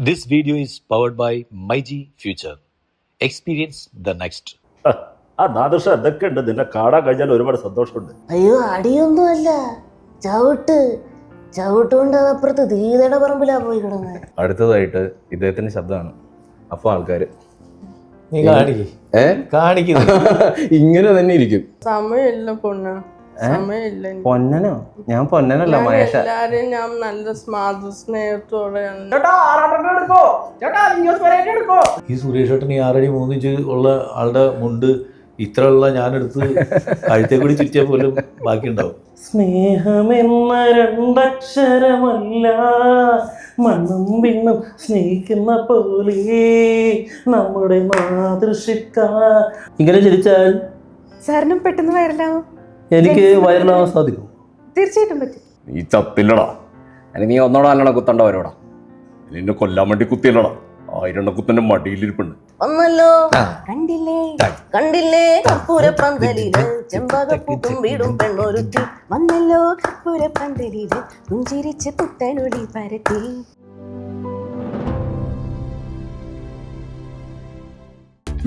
This video is powered by MyG Future. Experience the next. ആ നാദൃശ എന്തൊക്കെ ഉണ്ട് നിന്നെ കാണാൻ കഴിഞ്ഞാൽ ഒരുപാട് സന്തോഷമുണ്ട്. അയ്യോ അടിയൊന്നുമല്ല, ചവിട്ടുകൊണ്ട് അപ്പുറത്ത് ദീതയുടെ പറമ്പിലാ പോയി കിടന്നത്. അടുത്തതായിട്ട് ഇദ്ദേഹത്തിന്റെ ശബ്ദമാണ്. അപ്പൊ ആൾക്കാര് നീ കാണിക്കുന്നു ഇങ്ങനെ തന്നെ ഇരിക്കും. സമയമില്ല പൊണ്ണ, സമയമില്ല. പൊന്നനോ? ഞാൻ പൊന്നനല്ല മഹേഷ. എല്ലാരും ഞാൻ നല്ല സ്നേഹത്തോടെയാണ്. ഈ സുരേഷ് ഏട്ടൻ 6 അടി 3 ഇഞ്ച് ഉള്ള ആളുടെ മുണ്ട് ഇത്രയുള്ള ഞാനെടുത്ത് കഴുത്തെ കൂടി ചുറ്റിയാൽ പോലും ബാക്കിയുണ്ടാവും. സ്നേഹമെന്ന രണ്ടക്ഷരമല്ല, മണ്ണും പിന്നും സ്നേഹിക്കുന്ന പോലെ നമ്മുടെ മാതൃശിക്ക. ഇങ്ങനെ ചിരിച്ചാൽ സാറിനും പെട്ടെന്ന് വൈറലാവും. എനിക്ക് വൈറലാവാൻ സാധിക്കും. തീർച്ചയായിട്ടും പറ്റും. ഈ ചത്തില്ലടാ, അല്ലെ നീ ഒന്നോടാ അല്ലടാ കുത്തണ്ടവരോടാ, നിന്നെ കൊല്ലാൻ വേണ്ടി കുത്തിയല്ലടാ. 1000 കുത്തന്റെ മടിയിലിരിപ്പുണ്ട്. ഒന്നല്ലോ കണ്ടില്ലേ കണ്ടില്ലേ കർപ്പൂര പന്തലില് ചെമ്പകപ്പൂക്കും വീടും പെണ്ണൊരുത്തി വന്നല്ലോ കർപ്പൂര പന്തലില് പുഞ്ചിരിച്ച് പുത്തനൊളി പരത്തി.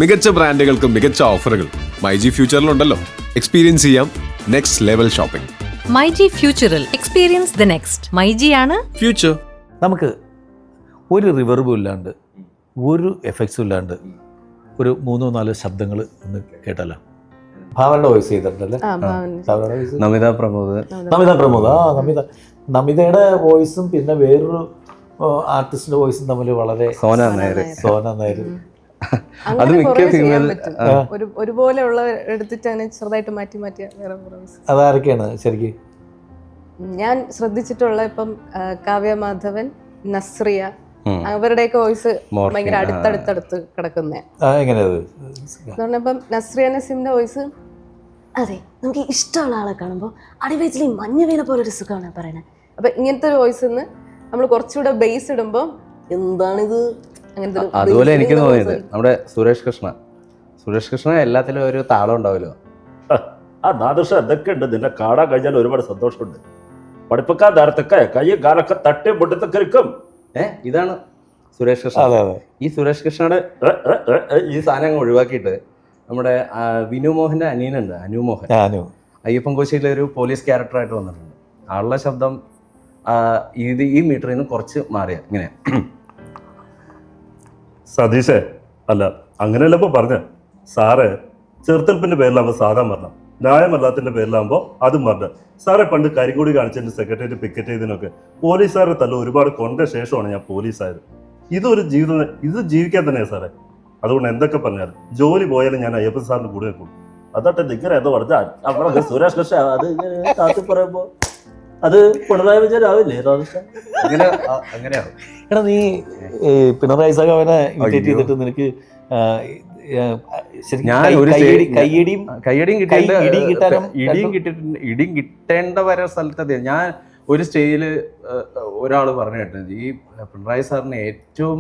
മികച്ച ബ്രാൻഡുകൾക്കും മികച്ച ഓഫറുകൾ മൈജി ഫ്യൂച്ചറിലുണ്ടല്ലോ. എക്സ്പീരിയൻസ് ചെയ്യാം നെക്സ്റ്റ് ലെവൽ ഷോപ്പിംഗ്. മൈജി ഫ്യൂച്ചറിൽ എക്സ്പീരിയൻസ് ദ നെക്സ്റ്റ്. മൈജി ആണ് ഫ്യൂച്ചർ. നമുക്ക് ഒരു റിവർബും ഇല്ലാണ്ട് ഒരു എഫക്ട്സും ഇല്ലാണ്ട് ഒരു 3-4 ശബ്ദങ്ങൾ ഒന്ന് കേട്ടല്ലോ. ഭാവനയുടെ വോയിസ് ചെയ്തിട്ടുണ്ടല്ലേ? നമിത പ്രമോദ്. നമിതയുടെ വോയിസും പിന്നെ വേറൊരു ആർട്ടിസ്റ്റിന്റെ വോയിസും തമ്മിൽ വളരെ സോന നായർ. അത് മിക്ക ഫീമെയിൽ ഒരുപോലെ ഉള്ള എടുത്തിട്ട് അങ്ങനെ ചെറുതായിട്ട് മാറ്റി വേറെ. അതാരൊക്കെയാണ് ശരിക്കും ഞാൻ ശ്രദ്ധിച്ചിട്ടുള്ള ഇപ്പം കാവ്യ മാധവൻ, നസ്രിയ, അവരുടെയൊക്കെ വോയിസ് ഭയങ്കര അടുത്തടുത്ത് കിടക്കുന്നേ. ഇപ്പം നസ്രിയ നസീമിന്റെ വോയിസ് അതെ, നമുക്ക് ഇഷ്ടമുള്ള ആളെ കാണുമ്പോൾ അടിവയറ്റിൽ ഈ മഞ്ഞ വീണ പോലെ ഒരു സുഖമാണ് പറയണത്. അപ്പൊ ഇങ്ങനത്തെ ഒരു വോയിസ് നമ്മൾ കുറച്ചുകൂടെ ബേസ് ഇടുമ്പോൾ എന്താണിത് അങ്ങനത്തെ. അതുപോലെ എനിക്ക് തോന്നിയത് നമ്മുടെ സുരേഷ് കൃഷ്ണ എല്ലാത്തിലും ഒരു താളം ഉണ്ടാവല്ലോ. ആ നാദൃശ എന്തൊക്കെ ഉണ്ട് നിന്നെ കാണാൻ കഴിഞ്ഞാൽ ഒരുപാട് സന്തോഷമുണ്ട്. പഠിപ്പക്കാർ നേരത്തൊക്കെ കയ്യും കാലൊക്കെ തട്ടി പൊട്ടിത്തൊക്കെ ഇരിക്കും. ഇതാണ് സുരേഷ് കൃഷ്ണ. ഈ സുരേഷ് കൃഷ്ണയുടെ ഈ സാധനം ഒഴിവാക്കിയിട്ട് നമ്മുടെ വിനു മോഹന്റെ അനിയനുണ്ട്, അനുമോഹൻ. അയ്യപ്പൻ കോശിയിലെ ഒരു പോലീസ് ക്യാരക്ടറായിട്ട് വന്നിട്ടുണ്ട്. ആളുടെ ശബ്ദം ഈ മീറ്ററിൽ നിന്ന് കുറച്ച് മാറിയ ഇങ്ങനെ. സതീശേ, അല്ല അങ്ങനെയല്ല ഇപ്പൊ പറഞ്ഞ സാറ് ചെറുത്തൽപ്പിന്റെ പേരിലാകുമ്പോൾ സാധാ മരണം, ന്യായമല്ലാത്തിന്റെ പേരിലാകുമ്പോൾ അതും മരണം. സാറെ പണ്ട് കരിങ്കൂടി കാണിച്ചതിന്റെ സെക്രട്ടേറിയറ്റ് പിക്കറ്റ് ചെയ്തതിനൊക്കെ പോലീസുകാരെ തല്ല ഒരുപാട് കൊണ്ട ശേഷമാണ് ഞാൻ പോലീസായത്. ഇതൊരു ജീവിതം, ഇത് ജീവിക്കാൻ തന്നെയാണ് സാറേ. അതുകൊണ്ട് എന്തൊക്കെ പറഞ്ഞാലും ജോലി പോയാലും ഞാൻ അയ്യപ്പൻ സാറിന് കൂടെ നിൽക്കും. അതാട്ടെ നിൽക്കണ എന്ന് പറഞ്ഞാൽ അവിടെ സുരേഷ് കൃഷ്ണ അത് കാത്തി പറയുമ്പോ അത് പിണറായി വിജയൻ ആവില്ലേ? അങ്ങനെയാവും. എടാ നീ പിണറായി സഖാവിനെ ഇമിറ്റേറ്റ് ചെയ്തിട്ട് നിനക്ക് ഇടിയും കിട്ടേണ്ട വരെ സ്ഥലത്ത് ഞാൻ ഒരു സ്റ്റേജിൽ ഒരാൾ പറഞ്ഞു കേട്ടത്, ഈ പിണറായി സാറിനെ ഏറ്റവും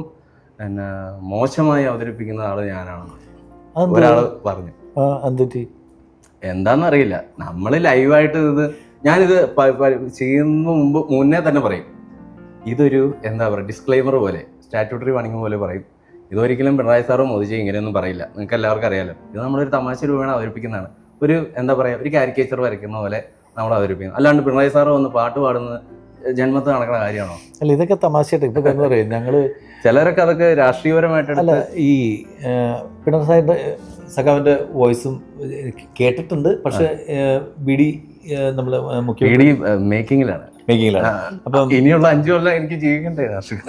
മോശമായി അവതരിപ്പിക്കുന്ന ആള് ഞാനാണെന്ന് ഒരാള് പറഞ്ഞു. എന്താന്നറിയില്ല, നമ്മള് ലൈവായിട്ട് ഞാനിത് ചെയ്യുന്ന മുന്നേ തന്നെ പറയും, ഇതൊരു എന്താ പറയുക ഡിസ്ക്ലെയിമർ പോലെ, സ്റ്റാറ്റ്യൂട്ടറി വാണിംഗ് പോലെ പറയും. ഇതൊരിക്കലും പിണറായി സാറോ മോദിജി ഇങ്ങനെയൊന്നും പറയില്ല, നിങ്ങൾക്ക് എല്ലാവർക്കും അറിയാലോ. ഇത് നമ്മളൊരു തമാശ രൂപേണ അവതരിപ്പിക്കുന്നതാണ്. ഒരു എന്താ പറയുക, ഒരു കാരിക്കേച്ചർ വരയ്ക്കുന്ന പോലെ നമ്മൾ അവതരിപ്പിക്കുന്നത്. അല്ലാണ്ട് പിണറായി സാറോ ഒന്ന് പാട്ട് പാടുന്നത് ജന്മത്ത് നടക്കുന്ന കാര്യമാണോ? അല്ല, ഇതൊക്കെ തമാശയായിട്ട് ഇപ്പൊ എന്താ പറയുക, ഞങ്ങള് ചിലരൊക്കെ അതൊക്കെ രാഷ്ട്രീയപരമായിട്ട്. അല്ല, ഈ പിണറായി സഖാവിന്റെ വോയിസും കേട്ടിട്ടുണ്ട്. പക്ഷെ ബിഡി നമ്മള് മുഖ്യമന്ത്രി മേക്കിങ്ങിലാണ്. അപ്പം ഇനിയുള്ള 5 കൊല്ലം എനിക്ക് ജീവിക്കണ്ടേ രാഷ്ട്രീയം.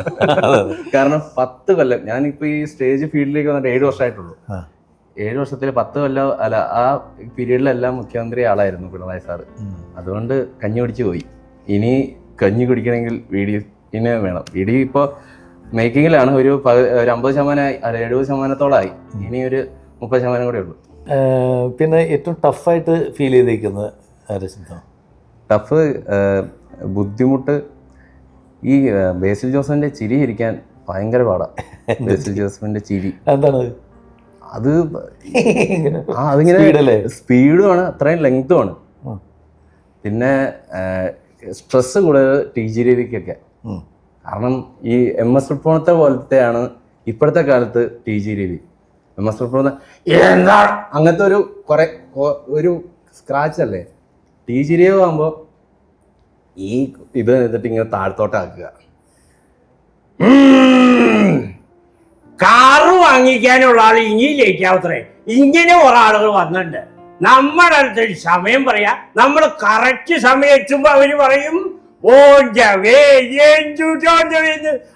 കാരണം 10 കൊല്ലം ഞാനിപ്പോ ഈ സ്റ്റേജ് ഫീൽഡിലേക്ക് വന്നിട്ട് 7 വർഷമായിട്ടുള്ളൂ. 7 വർഷത്തിൽ 10 കൊല്ലം അല്ല, ആ പീരീഡിലെല്ലാം മുഖ്യമന്ത്രി ആളായിരുന്നു പിണറായി സാറ്. അതുകൊണ്ട് കഞ്ഞി കുടിച്ച് പോയി. ഇനി കഞ്ഞി കുടിക്കണമെങ്കിൽ വീഡിയോ വേണം. വീഡിയോ ഇപ്പോൾ മേക്കിങ്ങിലാണ്. ഒരു 50% 70%-ഓളമായി. ഇനി ഒരു 30% കൂടെ ഉള്ളൂ. പിന്നെ ഏറ്റവും ടഫായിട്ട് ഫീൽ ചെയ്തേക്കുന്നത് ടഫ് ബുദ്ധിമുട്ട് ഈ ബേസിൽ ജോസഫിന്റെ ചിരി ഇരിക്കാൻ ഭയങ്കര പാടാ. ബേസിൽ ജോസഫിന്റെ ചിരി എന്താണ് അത്? അതിങ്ങനെ സ്പീഡുമാണ്, അത്രയും ലെങ്തുമാണ്. പിന്നെ സ്ട്രെസ് കൂടുതൽ ടി ജി രവിക്കൊക്കെ. കാരണം ഈ MS തൃപ്പൂണിത്തെ പോലത്തെയാണ് ഇപ്പോഴത്തെ കാലത്ത് TG രവി. MS തൃപ്പൂണിത്തെ എന്താ അങ്ങനത്തെ ഒരു സ്ക്രാച്ച് അല്ലേ. TG രവി ആകുമ്പോൾ ഈ ഇത് എന്നിട്ട് ഇങ്ങനെ താഴത്തോട്ടാക്കുക. കാറ് വാങ്ങിക്കാനുള്ള ആൾ ഇനി ലേറ്റാവത്രേ. ഇങ്ങനെ കുറെ ആളുകൾ വന്നിട്ടുണ്ട്. നമ്മുടെ അടുത്തൊരു സമയം പറയാ, നമ്മൾ കറക്റ്റ് സമയം എത്തുമ്പോ അവര് പറയും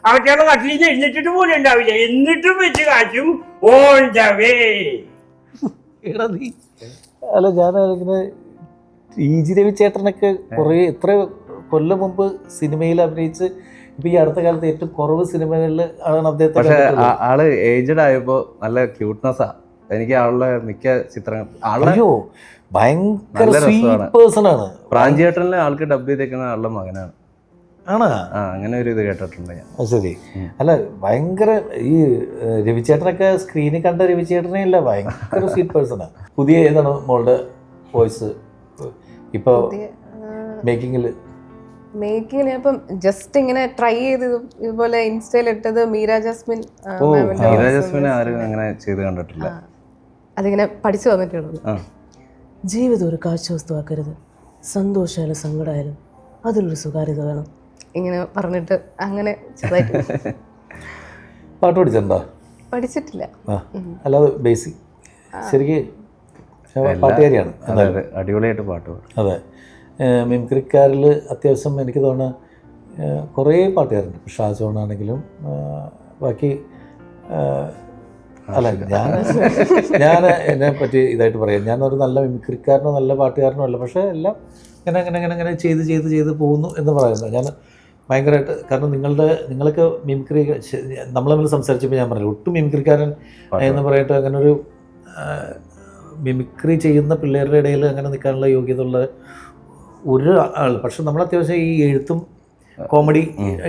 അവറ്റയുടെ കട്ടിലിൽ നിന്ന് എഴുന്നിട്ടിട്ട് പോലും ഉണ്ടാവില്ല. എന്നിട്ടും വെച്ച് കാച്ചും ഓൺ ദ വേ. എടാ നീ അല്ല ഞാനിങ്ങനെ TG രവിചേട്ടനൊക്കെ കുറേ എത്ര കൊല്ലം മുമ്പ് സിനിമയിൽ അഭിനയിച്ച് ഇപ്പൊ ഈ അടുത്ത കാലത്ത് ഏറ്റവും കുറവ് സിനിമകളിൽ ആണ് അദ്ദേഹത്തെ. പക്ഷെ ആള് ഏജ്ഡ് ആയപ്പോ നല്ല ക്യൂട്ട്നെസ്സാ. എനിക്ക് ആളുടെ മിക്ക ചിത്രങ്ങൾ അയ്യോ ഭയങ്കര സ്വീറ്റ് പേഴ്സൺ ആണ്. പ്രാഞ്ചിയേട്ടനിലെ ആൾക്ക് ഡബ് ചെയ്തേക്കുന്ന ആളുടെ മകനാണ്. ആണോ? അങ്ങനെ ഒരു ഇത് കേട്ടിട്ടുണ്ട് ഞാൻ. ശരി. അല്ല ഭയങ്കര ഈ രവിചേട്ടനൊക്കെ സ്ക്രീനിൽ കണ്ട രവിചേട്ടനെ അല്ല, ഭയങ്കര സ്വീറ്റ് പേഴ്സണാ. പുതിയ ഏതാണ് മോളുടെ വോയിസ് ഇപ്പൊ മേക്കിങ്ങില്? ഇപ്പം ജസ്റ്റ് ഇങ്ങനെ ട്രൈ ചെയ്ത് ഇതുപോലെ ഇൻസ്റ്റയിൽ ഇട്ടത് മീര ജാസ്മിൻ. മീര ജാസ്മിൻ ആരും അങ്ങനെ ചെയ്ത് കണ്ടിട്ടില്ല. അതിങ്ങനെ പഠിച്ചു വന്നിട്ടുള്ളത്. ജീവിതം ഒരു കാഴ്ച വസ്തുവാക്കരുത്. സന്തോഷമായാലും സങ്കടമായാലും അതിലൊരു സ്വകാര്യത വേണം. ഇങ്ങനെ പറഞ്ഞിട്ട് അങ്ങനെ ചെറുതായിട്ട് പാട്ട് പഠിച്ചിട്ടുണ്ടോ? പഠിച്ചിട്ടില്ല. അല്ലാതെ ബേസിക് ശരിക്കും പാട്ടുകാരിയാണ്. അടിപൊളിയായിട്ട് പാട്ട്. അതെ, മിമിക്രിക്കാരിൽ അത്യാവശ്യം എനിക്ക് തോന്നുന്നു കുറേ പാട്ടുകാരുണ്ട്. ഇപ്പോൾ ഷാജോണാണെങ്കിലും ബാക്കി അല്ല ഞാൻ എന്നെ പറ്റി ഇതായിട്ട് പറയാം. ഞാനൊരു നല്ല മിമിക്രിക്കാരനോ നല്ല പാട്ടുകാരനോ അല്ല, പക്ഷേ എല്ലാം ഇങ്ങനെ ചെയ്ത് പോകുന്നു എന്ന് പറയുന്നത് ഞാൻ ഭയങ്കരമായിട്ട്. കാരണം നിങ്ങളൊക്കെ മിമിക്രി നമ്മൾ തമ്മിൽ സംസാരിച്ചപ്പോൾ ഞാൻ പറഞ്ഞില്ല ഒട്ടും മിമിക്രിക്കാരൻ എന്ന് പറയട്ടെ അങ്ങനെ ഒരു മിമിക്രി ചെയ്യുന്ന പിള്ളേരുടെ ഇടയിൽ അങ്ങനെ നിൽക്കാനുള്ള യോഗ്യത ഉള്ള ഒരു ആൾ. പക്ഷെ നമ്മൾ അത്യാവശ്യം ഈ എഴുത്തും കോമഡി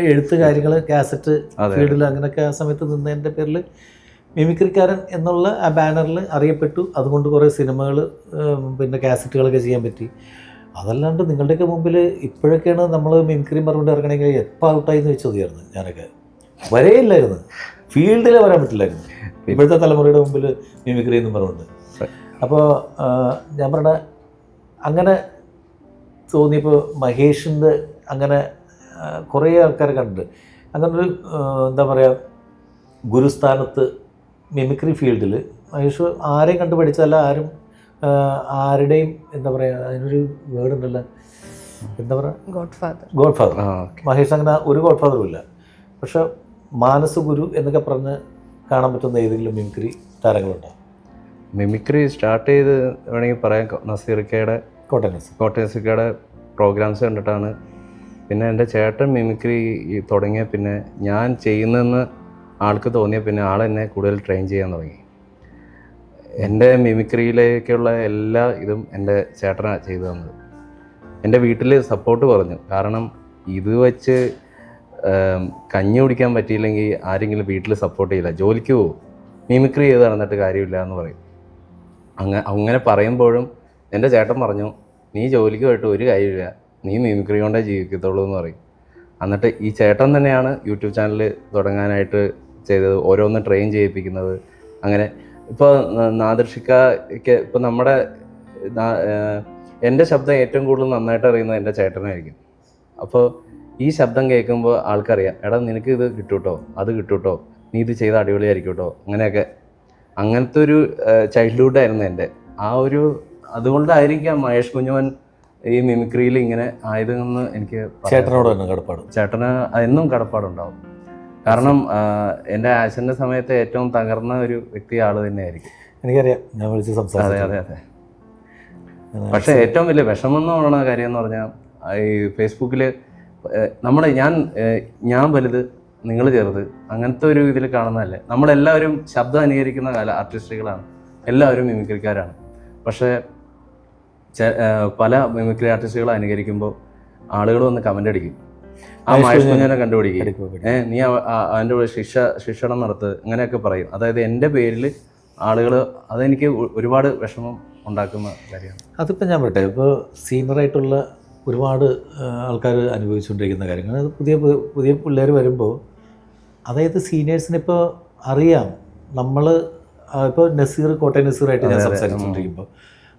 എഴുത്ത് കാര്യങ്ങൾ കാസറ്റ് ഫീൽഡിൽ അങ്ങനെയൊക്കെ ആ സമയത്ത് നിന്നതിൻ്റെ പേരിൽ മിമിക്രിക്കാരൻ എന്നുള്ള ആ ബാനറിൽ അറിയപ്പെട്ടു. അതുകൊണ്ട് കുറേ സിനിമകൾ പിന്നെ കാസറ്റുകളൊക്കെ ചെയ്യാൻ പറ്റി. അതല്ലാണ്ട് നിങ്ങളുടെയൊക്കെ മുമ്പിൽ ഇപ്പോഴൊക്കെയാണ് നമ്മൾ മിമിക്രി മറുപടി ഇറങ്ങണമെങ്കിൽ എപ്പോൾ ഔട്ടായി എന്ന് വെച്ചതായിരുന്നു. ഞാനൊക്കെ വരെയില്ലായിരുന്നു, ഫീൽഡിൽ വരാൻ പറ്റില്ലായിരുന്നു ഇപ്പോഴത്തെ തലമുറയുടെ മുമ്പിൽ മിമിക്രി എന്നും പറഞ്ഞുകൊണ്ട്. അപ്പോൾ ഞാൻ പറഞ്ഞ അങ്ങനെ തോന്നിയപ്പോൾ മഹേഷിൻ്റെ അങ്ങനെ കുറേ ആൾക്കാരെ കണ്ടിട്ടുണ്ട്. അങ്ങനൊരു എന്താ പറയുക ഗുരുസ്ഥാനത്ത് മിമിക്രി ഫീൽഡിൽ മഹേഷ് ആരെയും കണ്ടു പഠിച്ചതല്ല, ആരുടെയും എന്താ പറയുക അതിനൊരു വേർഡ് ഉണ്ടല്ലോ, എന്താ പറയുക ഗോഡ് ഫാദർ. മഹേഷ് അങ്ങനെ ഒരു ഗോഡ് ഫാദറും ഇല്ല. പക്ഷെ മാനസ ഗുരു എന്നൊക്കെ പറഞ്ഞ് കാണാൻ പറ്റുന്ന ഏതെങ്കിലും മിമിക്രി താരങ്ങളുണ്ടോ? മിമിക്രി സ്റ്റാർട്ട് ചെയ്ത് വേണമെങ്കിൽ പറയാം നസീർക്കയുടെ കോട്ടയം പ്രോഗ്രാംസ് കണ്ടിട്ടാണ്. പിന്നെ എൻ്റെ ചേട്ടൻ മിമിക്രി തുടങ്ങിയ പിന്നെ ഞാൻ ചെയ്യുന്നതെന്ന് ആൾക്ക് തോന്നിയ പിന്നെ ആളെന്നെ കൂടുതൽ ട്രെയിൻ ചെയ്യാൻ തുടങ്ങി. എൻ്റെ മിമിക്രിയിലേക്കുള്ള എല്ലാ ഇതും എൻ്റെ ചേട്ടനാണ് ചെയ്തു തന്നത്. എൻ്റെ വീട്ടിൽ സപ്പോർട്ട് കുറഞ്ഞു. കാരണം ഇത് വെച്ച് കഞ്ഞി കുടിക്കാൻ പറ്റിയില്ലെങ്കിൽ ആരെങ്കിലും വീട്ടിൽ സപ്പോർട്ട് ചെയ്യില്ല. ജോലിക്ക് പോകും, മിമിക്രി ചെയ്ത് നടന്നിട്ട് കാര്യമില്ല എന്ന് പറയും. അങ്ങനെ പറയുമ്പോഴും എൻ്റെ ചേട്ടൻ പറഞ്ഞു, നീ ജോലിക്ക് പോയിട്ട് ഒരു കാര്യമില്ല, നീ മിമിക്രി കൊണ്ടേ ജീവിക്കത്തുള്ളൂ എന്ന് പറയും. എന്നിട്ട് ഈ ചേട്ടൻ തന്നെയാണ് യൂട്യൂബ് ചാനൽ തുടങ്ങാനായിട്ട് ചെയ്തത്, ഓരോന്ന് ട്രെയിൻ ചെയ്യിപ്പിക്കുന്നത്. അങ്ങനെ ഇപ്പോൾ നാദർഷിക്കയ്ക്ക് ഇപ്പോൾ നമ്മുടെ എൻ്റെ ശബ്ദം ഏറ്റവും കൂടുതൽ നന്നായിട്ട് അറിയുന്നത് എൻ്റെ ചേട്ടനായിരിക്കും. അപ്പോൾ ഈ ശബ്ദം കേൾക്കുമ്പോൾ ആൾക്കറിയാം, എടാ നിനക്ക് ഇത് കിട്ടൂട്ടോ, അത് കിട്ടൂട്ടോ, നീ ഇത് ചെയ്ത് അടിപൊളിയായിരിക്കും കേട്ടോ. അങ്ങനത്തെ ഒരു ചൈൽഡ്ഹുഡായിരുന്നു എൻ്റെ. അതുകൊണ്ടായിരിക്കാം മഹേഷ് കുഞ്ഞുമൻ ഈ മിമിക്രിയിൽ ഇങ്ങനെ ആയതെന്ന് എനിക്ക് ചേട്ടനോട് തന്നെ കടപ്പാട്. ചേട്ടന് എന്നും കടപ്പാടുണ്ടാവും. കാരണം എൻ്റെ ആശൻ്റെ സമയത്ത് ഏറ്റവും തകർന്ന ഒരു വ്യക്തി ആള് തന്നെയായിരിക്കും. എനിക്കറിയാം, ഞാൻ വിളിച്ച് സംസാരിച്ചു. അതെ. പക്ഷേ ഏറ്റവും വലിയ വിഷമം എന്ന് പറയുന്ന കാര്യം എന്ന് പറഞ്ഞാൽ ഈ ഫേസ്ബുക്കിൽ ഞാൻ വലുത് നിങ്ങൾ ചെറുത് അങ്ങനത്തെ ഒരു ഇതിൽ കാണുന്നതല്ലേ. നമ്മളെല്ലാവരും ശബ്ദം അനുകരിക്കുന്ന ആർട്ടിസ്റ്റുകളാണ്, എല്ലാവരും മിമിക്രിക്കാരാണ്. പക്ഷേ പല മിമിക്രി ആർട്ടിസ്റ്റുകൾ അനുകരിക്കുമ്പോൾ ആളുകൾ വന്ന് കമൻ്റ് അടിക്കും, ആ മഹേഷ് കുഞ്ഞിനെ കണ്ടുപിടിക്കും, നീ അവൻ്റെ കൂടെ ശിക്ഷണം നടത്ത്, അങ്ങനെയൊക്കെ പറയും. അതായത് എൻ്റെ പേരിൽ ആളുകൾ, അതെനിക്ക് ഒരുപാട് വിഷമം ഉണ്ടാക്കുന്ന കാര്യമാണ്. അതിപ്പോൾ ഞാൻ പറയട്ടെ, ഇപ്പോൾ സീനിയറായിട്ടുള്ള ഒരുപാട് ആൾക്കാർ അനുഭവിച്ചുകൊണ്ടിരിക്കുന്ന കാര്യങ്ങൾ. അത് പുതിയ പിള്ളേർ വരുമ്പോൾ, അതായത് സീനിയേഴ്സിന് ഇപ്പോൾ അറിയാം. നമ്മൾ ഇപ്പോൾ നസീർ, കോട്ടയം നസീറായിട്ട് ഞാൻ സംസാരിച്ചുകൊണ്ടിരിക്കുമ്പോൾ,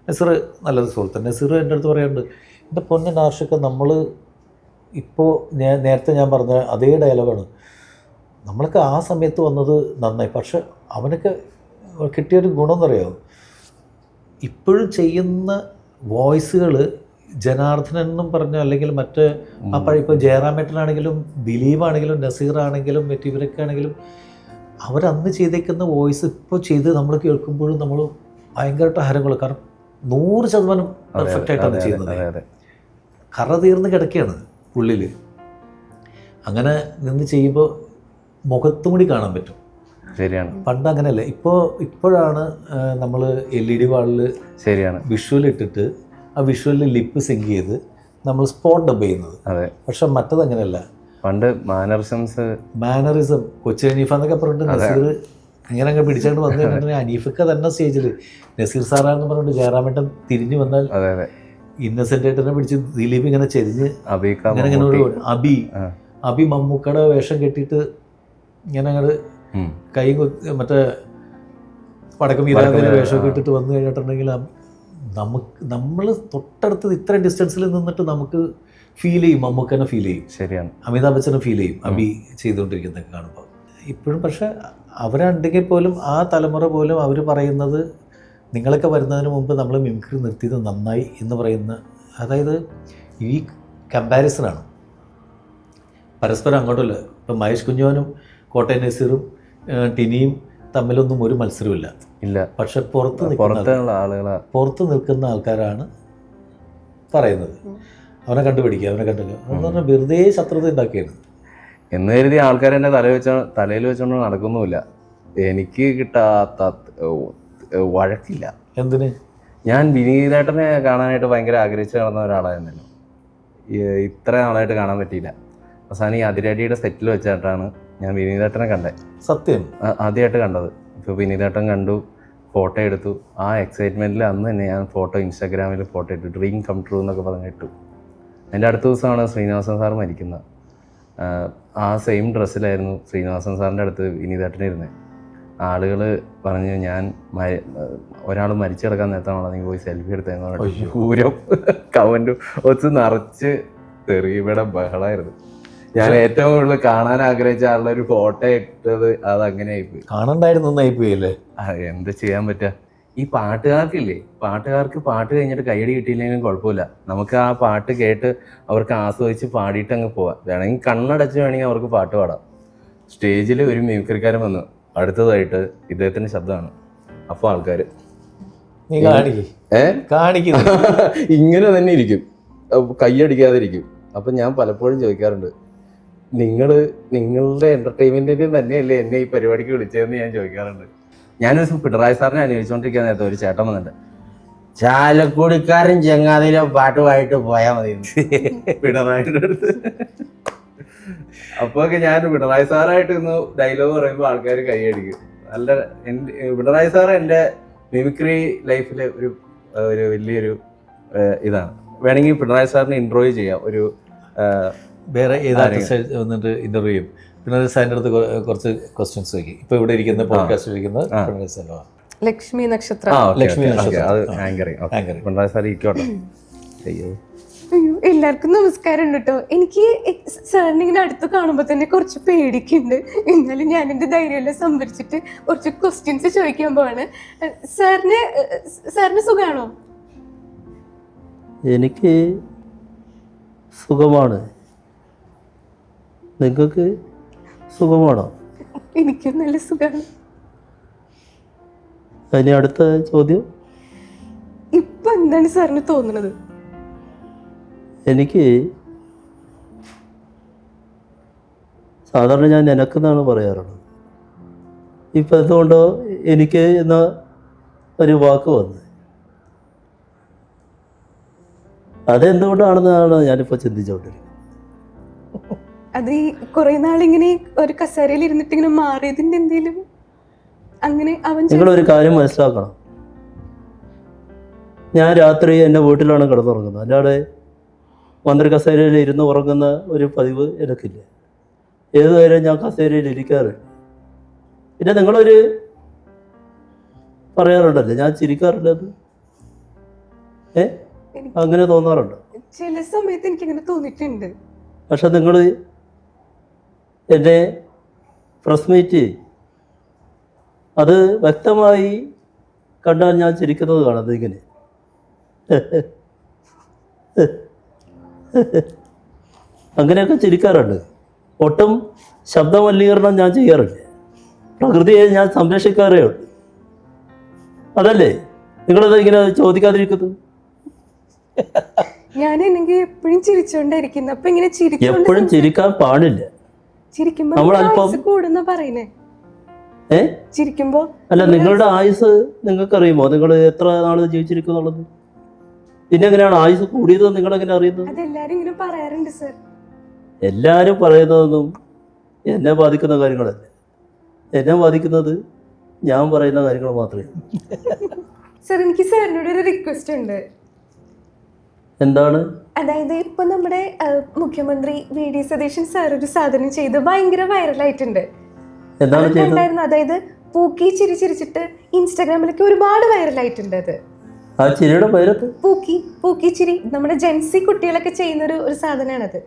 നസീർ നല്ലൊരു സുഹൃത്താണ്. നസീർ എൻ്റെ അടുത്ത് പറയാറുണ്ട്, എൻ്റെ പൊന്നൻ ആർഷൊക്കെ നമ്മൾ ഇപ്പോൾ നേരത്തെ ഞാൻ പറഞ്ഞ അതേ ഡയലോഗാണ്. നമ്മളൊക്കെ ആ സമയത്ത് വന്നത് നന്നായി, പക്ഷെ അവനൊക്കെ കിട്ടിയൊരു ഗുണം എന്നറിയാമോ, ഇപ്പോഴും ചെയ്യുന്ന വോയിസുകൾ ജനാർദ്ദനൻ എന്നും പറഞ്ഞ, അല്ലെങ്കിൽ മറ്റ് ആ പഴയ ഇപ്പോൾ ജയറാമേട്ടനാണെങ്കിലും ദിലീപാണെങ്കിലും നസീറാണെങ്കിലും മറ്റു ഇവരൊക്കെ ആണെങ്കിലും അവരന്ന് ചെയ്തേക്കുന്ന വോയിസ് ഇപ്പോൾ ചെയ്ത് നമ്മൾ കേൾക്കുമ്പോഴും നമ്മൾ ഭയങ്കരമായിട്ട് ഹരങ്ങൾ. കാരണം 100% പെർഫെക്റ്റ് ആയിട്ടാണ് ചെയ്യുന്നത്. കറ തീർന്ന് കിടക്കുകയാണ് ഉള്ളിൽ. അങ്ങനെ നിന്ന് ചെയ്യുമ്പോൾ മുഖത്തും കൂടി കാണാൻ പറ്റും. ശരിയാണ്. പണ്ട് അങ്ങനെയല്ല. ഇപ്പോഴാണ് നമ്മൾ LED വാളിൽ ശരിയാണ് വിഷ്വൽ ഇട്ടിട്ട് ആ വിഷ്വലിൽ ലിപ്പ് സിങ്ക് ചെയ്ത് നമ്മൾ സ്പോട്ട് ഡബ് ചെയ്യുന്നത്. അതെ. പക്ഷെ മറ്റത് അങ്ങനെയല്ല. പണ്ട് മാനറിസം കൊച്ചു ഹനീഫ എന്നൊക്കെ പറഞ്ഞിട്ട് നസീർ ഇങ്ങനെ അങ്ങ് പിടിച്ചുകൊണ്ട് വന്നു കഴിഞ്ഞിട്ടുണ്ടെങ്കിൽ ഹനീഫൊക്കെ തന്നെ സ്റ്റേജിൽ നസീർ സാറാന്ന് പറഞ്ഞിട്ട് ജയറാമേട്ടൻ തിരിഞ്ഞു വന്നാൽ ഇന്നസെന്റ് ഏട്ടനെ പിടിച്ച് ദിലീപ് ഇങ്ങനെ ചെരിഞ്ഞ് ഇങ്ങനെ ഒരു അബി മമ്മൂക്കയുടെ വേഷം കെട്ടിയിട്ട് ഇങ്ങനെ അങ്ങോട്ട് കൈ മറ്റേ വടക്കം വീരാഗിലെ വേഷമൊക്കെ ഇട്ടിട്ട് വന്നു കഴിഞ്ഞിട്ടുണ്ടെങ്കിൽ നമ്മൾ തൊട്ടടുത്ത് ഇത്രയും ഡിസ്റ്റൻസിൽ നിന്നിട്ട് നമുക്ക് ഫീൽ ചെയ്യും. മമ്മൂക്കനെ ഫീൽ ചെയ്യും. ശരിയാണ്. അമിതാഭ് ബച്ചനെ ഫീൽ ചെയ്യും അബി ചെയ്തുകൊണ്ടിരിക്കുന്നതൊക്കെ കാണുമ്പോൾ. ഇപ്പോഴും പക്ഷെ അവരുണ്ടെങ്കിൽ പോലും ആ തലമുറ പോലും അവർ പറയുന്നത്, നിങ്ങളൊക്കെ വരുന്നതിന് മുമ്പ് നമ്മൾ മിമിക്രി നിർത്തിയത് നന്നായി എന്ന് പറയുന്ന, അതായത് ഈ കമ്പാരിസണാണ് പരസ്പരം അങ്ങോട്ടുമില്ല. ഇപ്പം മഹേഷ് കുഞ്ഞോനും കോട്ടയം നസീറും ടിനിയും തമ്മിലൊന്നും ഒരു മത്സരമില്ല. പക്ഷെ പുറത്ത് നിൽക്കുന്ന ആൾക്കാരാണ് പറയുന്നത് അവനെ കണ്ടുപിടിക്കുക, അവനെ എന്ന് പറഞ്ഞാൽ വെറുതെ ശത്രുത ഉണ്ടാക്കിയാണ് എന്ന് കരുതി ആൾക്കാർ എന്നെ തലയിൽ വെച്ചോണ്ട് നടക്കുന്നുമില്ല. എനിക്ക് കിട്ടാത്ത വഴക്കില്ല. എന്തിന്? ഞാൻ വിനീതേട്ടനെ കാണാനായിട്ട് ഭയങ്കര ആഗ്രഹിച്ച് നടന്ന ഒരാളായിരുന്നല്ലോ. ഇത്ര നാളായിട്ട് കാണാൻ പറ്റിയില്ല. അവസാനം ഈ അതിരടിയുടെ സെറ്റിൽ വെച്ചിട്ടാണ് ഞാൻ വിനീതേട്ടനെ കണ്ടത്. സത്യം ആദ്യമായിട്ട് കണ്ടത്. ഇപ്പോൾ വിനീതേട്ടൻ കണ്ടു, ഫോട്ടോ എടുത്തു. ആ എക്സൈറ്റ്മെൻറ്റിൽ അന്ന് തന്നെ ഞാൻ ഇൻസ്റ്റാഗ്രാമിൽ ഫോട്ടോ ഇട്ടു. ഡ്രീം കം ട്രൂ എന്നൊക്കെ പറഞ്ഞിട്ടു. അതിൻ്റെ അടുത്ത ദിവസമാണ് ശ്രീനിവാസൻ സാർ മരിക്കുന്നത്. ആ സെയിം ഡ്രസ്സിലായിരുന്നു ശ്രീനിവാസൻ സാറിൻ്റെ അടുത്ത് വിനീതേട്ടനിരുന്നത്. ആളുകൾ പറഞ്ഞു, ഞാൻ ഒരാൾ മരിച്ചു കിടക്കാൻ നേരത്താണല്ലോ നീ പോയി സെൽഫി എടുത്തതെന്ന് പൂരം കമൻറ്റും ഒത്ത് നിറച്ച് തെറിയുടെ ബഹളമായിരുന്നു. ഞാൻ ഏറ്റവും കൂടുതൽ കാണാൻ ആഗ്രഹിച്ച ആളുടെ ഒരു ഫോട്ടോ ഇട്ടത് അതങ്ങനെ ആയിപ്പോയി. കാണണ്ടായിരുന്നു അല്ലേ? എന്ത് ചെയ്യാൻ പറ്റുക? ഈ പാട്ടുകാർക്ക് പാട്ട് കഴിഞ്ഞിട്ട് കൈയടി കിട്ടിയില്ലെങ്കിലും കുഴപ്പമില്ല. നമുക്ക് ആ പാട്ട് കേട്ട് അവർക്ക് ആസ്വദിച്ച് പാടിയിട്ട് അങ്ങ് പോവാം. വേണമെങ്കിൽ കണ്ണടച്ച് വേണമെങ്കിൽ അവർക്ക് പാട്ട് പാടാം. സ്റ്റേജിൽ ഒരു മിമിക്രിക്കാരൻ വന്നു, അടുത്തതായിട്ട് ഇദ്ദേഹത്തിൻ്റെ ശബ്ദമാണ്. അപ്പോൾ ആൾക്കാർ ഇങ്ങനെ തന്നെ ഇരിക്കും, കൈയടിക്കാതിരിക്കും. അപ്പം ഞാൻ പലപ്പോഴും ചോദിക്കാറുണ്ട്, നിങ്ങളുടെ എൻ്റർടൈൻമെൻറ്റിന് തന്നെയല്ലേ എന്നെ ഈ പരിപാടിക്ക് വിളിച്ചതെന്ന് ഞാൻ ചോദിക്കാറുണ്ട്. ഞാനൊരു ദിവസം പിണറായി സാറിനെ അന്വേഷിച്ചുകൊണ്ടിരിക്കുന്ന നേരത്തെ ഒരു ചേട്ടൻ വന്നിട്ട്, ചാലക്കുടിക്കാരൻ ചങ്ങാതിയിലെ പാട്ടുമായിട്ട് പോയാൽ മതി പിണറായിയുടെ അടുത്ത്. അപ്പോൾ ഞാൻ പിണറായി സാറായിട്ട് ഇന്ന് ഡയലോഗ് പറയുമ്പോൾ ആൾക്കാർ കൈയടിക്കും. നല്ല പിണറായി സാർ എൻ്റെ മിമിക്രി ലൈഫിലെ ഒരു വലിയൊരു ഇതാണ്. വേണമെങ്കിൽ പിണറായി സാറിനെ ഇൻട്രോയ് ചെയ്യാം. ഒരു വേറെ വന്നിട്ട് ഇന്റർവ്യൂ ചെയ്യും. പിണറായി സാറിൻ്റെ അടുത്ത് കുറച്ച് ക്വസ്റ്റ്യൻസ് ചോദിക്കും. ഇപ്പോൾ ഇവിടെ ഇരിക്കുന്ന പോഡ്കാസ്റ്റിൽ ഇരിക്കുന്നത് പിണറായി സാറാണ്. ലക്ഷ്മി നക്ഷത്രം. പിണറായി സാർ ഇരിക്കോട്ടെ. അയ്യോ എല്ലാവർക്കും നമസ്കാരം കേട്ടോ. എനിക്ക് സാറിന് ഇങ്ങനെ അടുത്ത് കാണുമ്പോൾ തന്നെ കുറച്ച് പേടിക്കുന്നുണ്ട്. എന്നാലും ഞാൻ എൻ്റെ ധൈര്യമെല്ലാം സംഭരിച്ചിട്ട് കുറച്ച് ക്വസ്റ്റ്യൻസ് ചോദിക്കാൻ പോവാണ്. സാറിന് സുഖമാണോ? എനിക്ക് സുഖമാണ്. നിങ്ങൾക്ക് സുഖമാണോ? എനിക്ക് നല്ല സുഖമാണ്. ഇനി അടുത്ത ചോദ്യം. ഇപ്പൊ എന്താണ് സാറിന് തോന്നുന്നത്? എനിക്ക് സാധാരണ ഞാൻ നിനക്കെന്നാണ് പറയാറുള്ളത്. ഇപ്പം എന്തുകൊണ്ടോ എനിക്ക് എന്ന ഒരു വാക്ക് വന്ന്, അതെന്തുകൊണ്ടാണെന്നാണ് ഞാനിപ്പോൾ ചിന്തിച്ചുകൊണ്ടിരിക്കുന്നത്. അത് ഈ കുറെ നാളിങ്ങനെ ഒരു കസേരയിൽ ഇരുന്നിട്ട് ഇങ്ങനെ മാറിയതിന്റെ എന്തെങ്കിലും അങ്ങനെ നിങ്ങളൊരു കാര്യം മനസ്സിലാക്കണം. ഞാൻ രാത്രി എൻ്റെ വീട്ടിലാണ് കിടന്നുറങ്ങുന്നത്. അല്ലാതെ മന്ത്രി കസേരയിൽ ഇരുന്ന് ഉറങ്ങുന്ന ഒരു പതിവ് എനിക്കില്ല. ഏത് നേരം ഞാൻ കസേരയിൽ ഇരിക്കാറുണ്ട്. പിന്നെ നിങ്ങളൊരു പറയാറുണ്ടല്ലോ ഞാൻ ചിരിക്കാറില്ലത്, അങ്ങനെ തോന്നാറുണ്ടോ? ചില സമയത്ത് എനിക്കങ്ങനെ തോന്നിയിട്ടുണ്ട്. പക്ഷെ നിങ്ങൾ എൻ്റെ പ്രസ് മീറ്റ് അത് വ്യക്തമായി കണ്ടാൽ ഞാൻ ചിരിക്കുന്നത് കാണുന്നത് ഇങ്ങനെ. അങ്ങനെയൊക്കെ ചിരിക്കാറുണ്ട്. ഒട്ടും ശബ്ദമലിനീകരണം ഞാൻ ചെയ്യാറില്ല. പ്രകൃതിയെ ഞാൻ സംരക്ഷിക്കാറേ ഉള്ളൂ. അതല്ലേ നിങ്ങളത് ഇങ്ങനെ ചോദിക്കാതിരിക്കുന്നത്? ഞാനെങ്കിൽ എപ്പോഴും ചിരിച്ചോണ്ടായിരിക്കുന്നു. അപ്പൊ ഇങ്ങനെ എപ്പോഴും ചിരിക്കാൻ പാടില്ല. ചിരിക്കുമ്പോ കൂടുന്ന പറയുന്നേ. ചിരിക്കുമ്പോ അല്ല, നിങ്ങളുടെ ആയുസ് നിങ്ങൾക്കറിയുമോ? നിങ്ങൾ എത്ര നാള് ജീവിച്ചിരിക്കുന്നുള്ളത്? പിന്നെ എങ്ങനെയാണ് ആയുസ് കൂടിയത് നിങ്ങളെങ്ങനെ അറിയുന്നത്? അതെല്ലാരും ഇങ്ങനെ പറയാറുണ്ട് സർ. എല്ലാരും പറയുന്നതൊന്നും എന്നെ ബാധിക്കുന്ന കാര്യങ്ങളല്ല. എന്നെ ബാധിക്കുന്നത് ഞാൻ പറയുന്ന കാര്യങ്ങൾ മാത്രമേ. സർ, എനിക്ക് സാറിനോട് ഒരു റിക്വസ്റ്റ് ഉണ്ട്. എന്താണ്? അതായത് ഇപ്പൊ നമ്മുടെ മുഖ്യമന്ത്രി വി.ഡി. സതീശൻ സാർ ഒരു സാധനം ചെയ്ത് ഭയങ്കര വൈറലായിട്ടുണ്ട്. ഉണ്ടായിരുന്നു. അതായത് പൂക്കി ചിരി ചിരിച്ചിട്ട് ഇൻസ്റ്റാഗ്രാമിലൊക്കെ ഒരുപാട് വൈറലായിട്ടുണ്ട്. അത് ആ ചിരിയുടെ പേരത്ത് പൂക്കി ചിരി, നമ്മുടെ ജെൻസി കുട്ടികളൊക്കെ ചെയ്യുന്ന ഒരു സാധനമാണത്.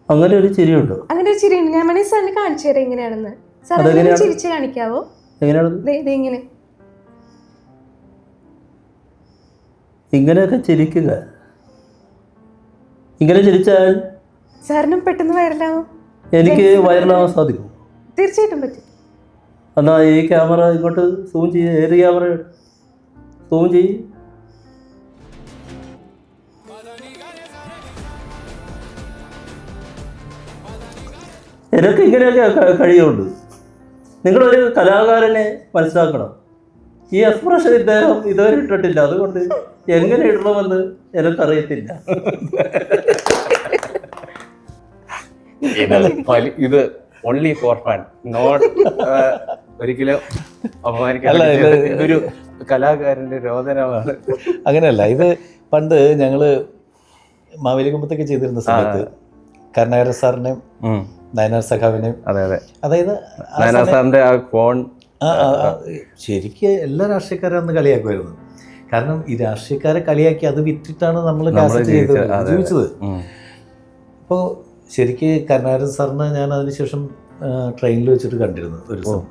അങ്ങനെ ഒരു ചിരിയുണ്ടോ? അങ്ങനെ ഒരു ചിരി ഉണ്ട്. ഞാൻ വേണമെങ്കിൽ സാറിന് കാണിച്ചു തരാം എങ്ങനെയാണെന്ന്. സാർ ചിരിച്ച് കാണിക്കാവോ? ഇങ്ങനെ ഇങ്ങനെയൊക്കെ ചിരിക്കുക. ഇങ്ങനെ ചിരിച്ചാൽ സാറിനും പെട്ടെന്ന് വൈറലാവും. എനിക്ക് വൈറലാവാൻ സാധിക്കും. തീർച്ചയായിട്ടും പറ്റും. എന്നാ ഈ ക്യാമറ ഇങ്ങോട്ട് സൂം ചെയ്യ. ഏത് ക്യാമറ സൂം ചെയ്യ്. എനിക്ക് ഇങ്ങനെയൊക്കെ കഴിയുള്ളൂ. നിങ്ങളൊരു കലാകാരനെ മനസ്സിലാക്കണം. ഈ എക്സ്പ്രഷൻ ഇദ്ദേഹം ഇതുവരെ ഇട്ടിട്ടില്ല. അതുകൊണ്ട് എങ്ങനെ ഇടണമെന്ന് എനിക്കറിയത്തില്ല. ഇത് ഓൺലി ഫോർ ഫൺ, നോട്ട് ഒരിക്കലും അപമാനിക്കാൻ. ഇതൊരു കലാകാരന്റെ രോദനമാണ്. അങ്ങനെയല്ല. ഇത് പണ്ട് ഞങ്ങള് മാവേലിക്കമ്പത്തൊക്കെ ചെയ്തിരുന്ന സമയത്ത് കരുണാകരൻ സാറിനെയും നയനാർ സഖാവിനെയും, അതായത് നയനാർ സാറിന്റെ ആ ഫോൺ ശരിക്കും എല്ലാ രാഷ്ട്രീയക്കാരും അന്ന് കളിയാക്കുമായിരുന്നു. കാരണം ഈ രാഷ്ട്രീയക്കാരെ കളിയാക്കി അത് വിറ്റിട്ടാണ് നമ്മൾ ജീവിച്ചത്. അപ്പോൾ ശരിക്ക് കരുണാകരൻ സാറിന് ഞാൻ അതിനുശേഷം ട്രെയിനിൽ വെച്ചിട്ട് കണ്ടിരുന്നു ഒരു ദിവസം.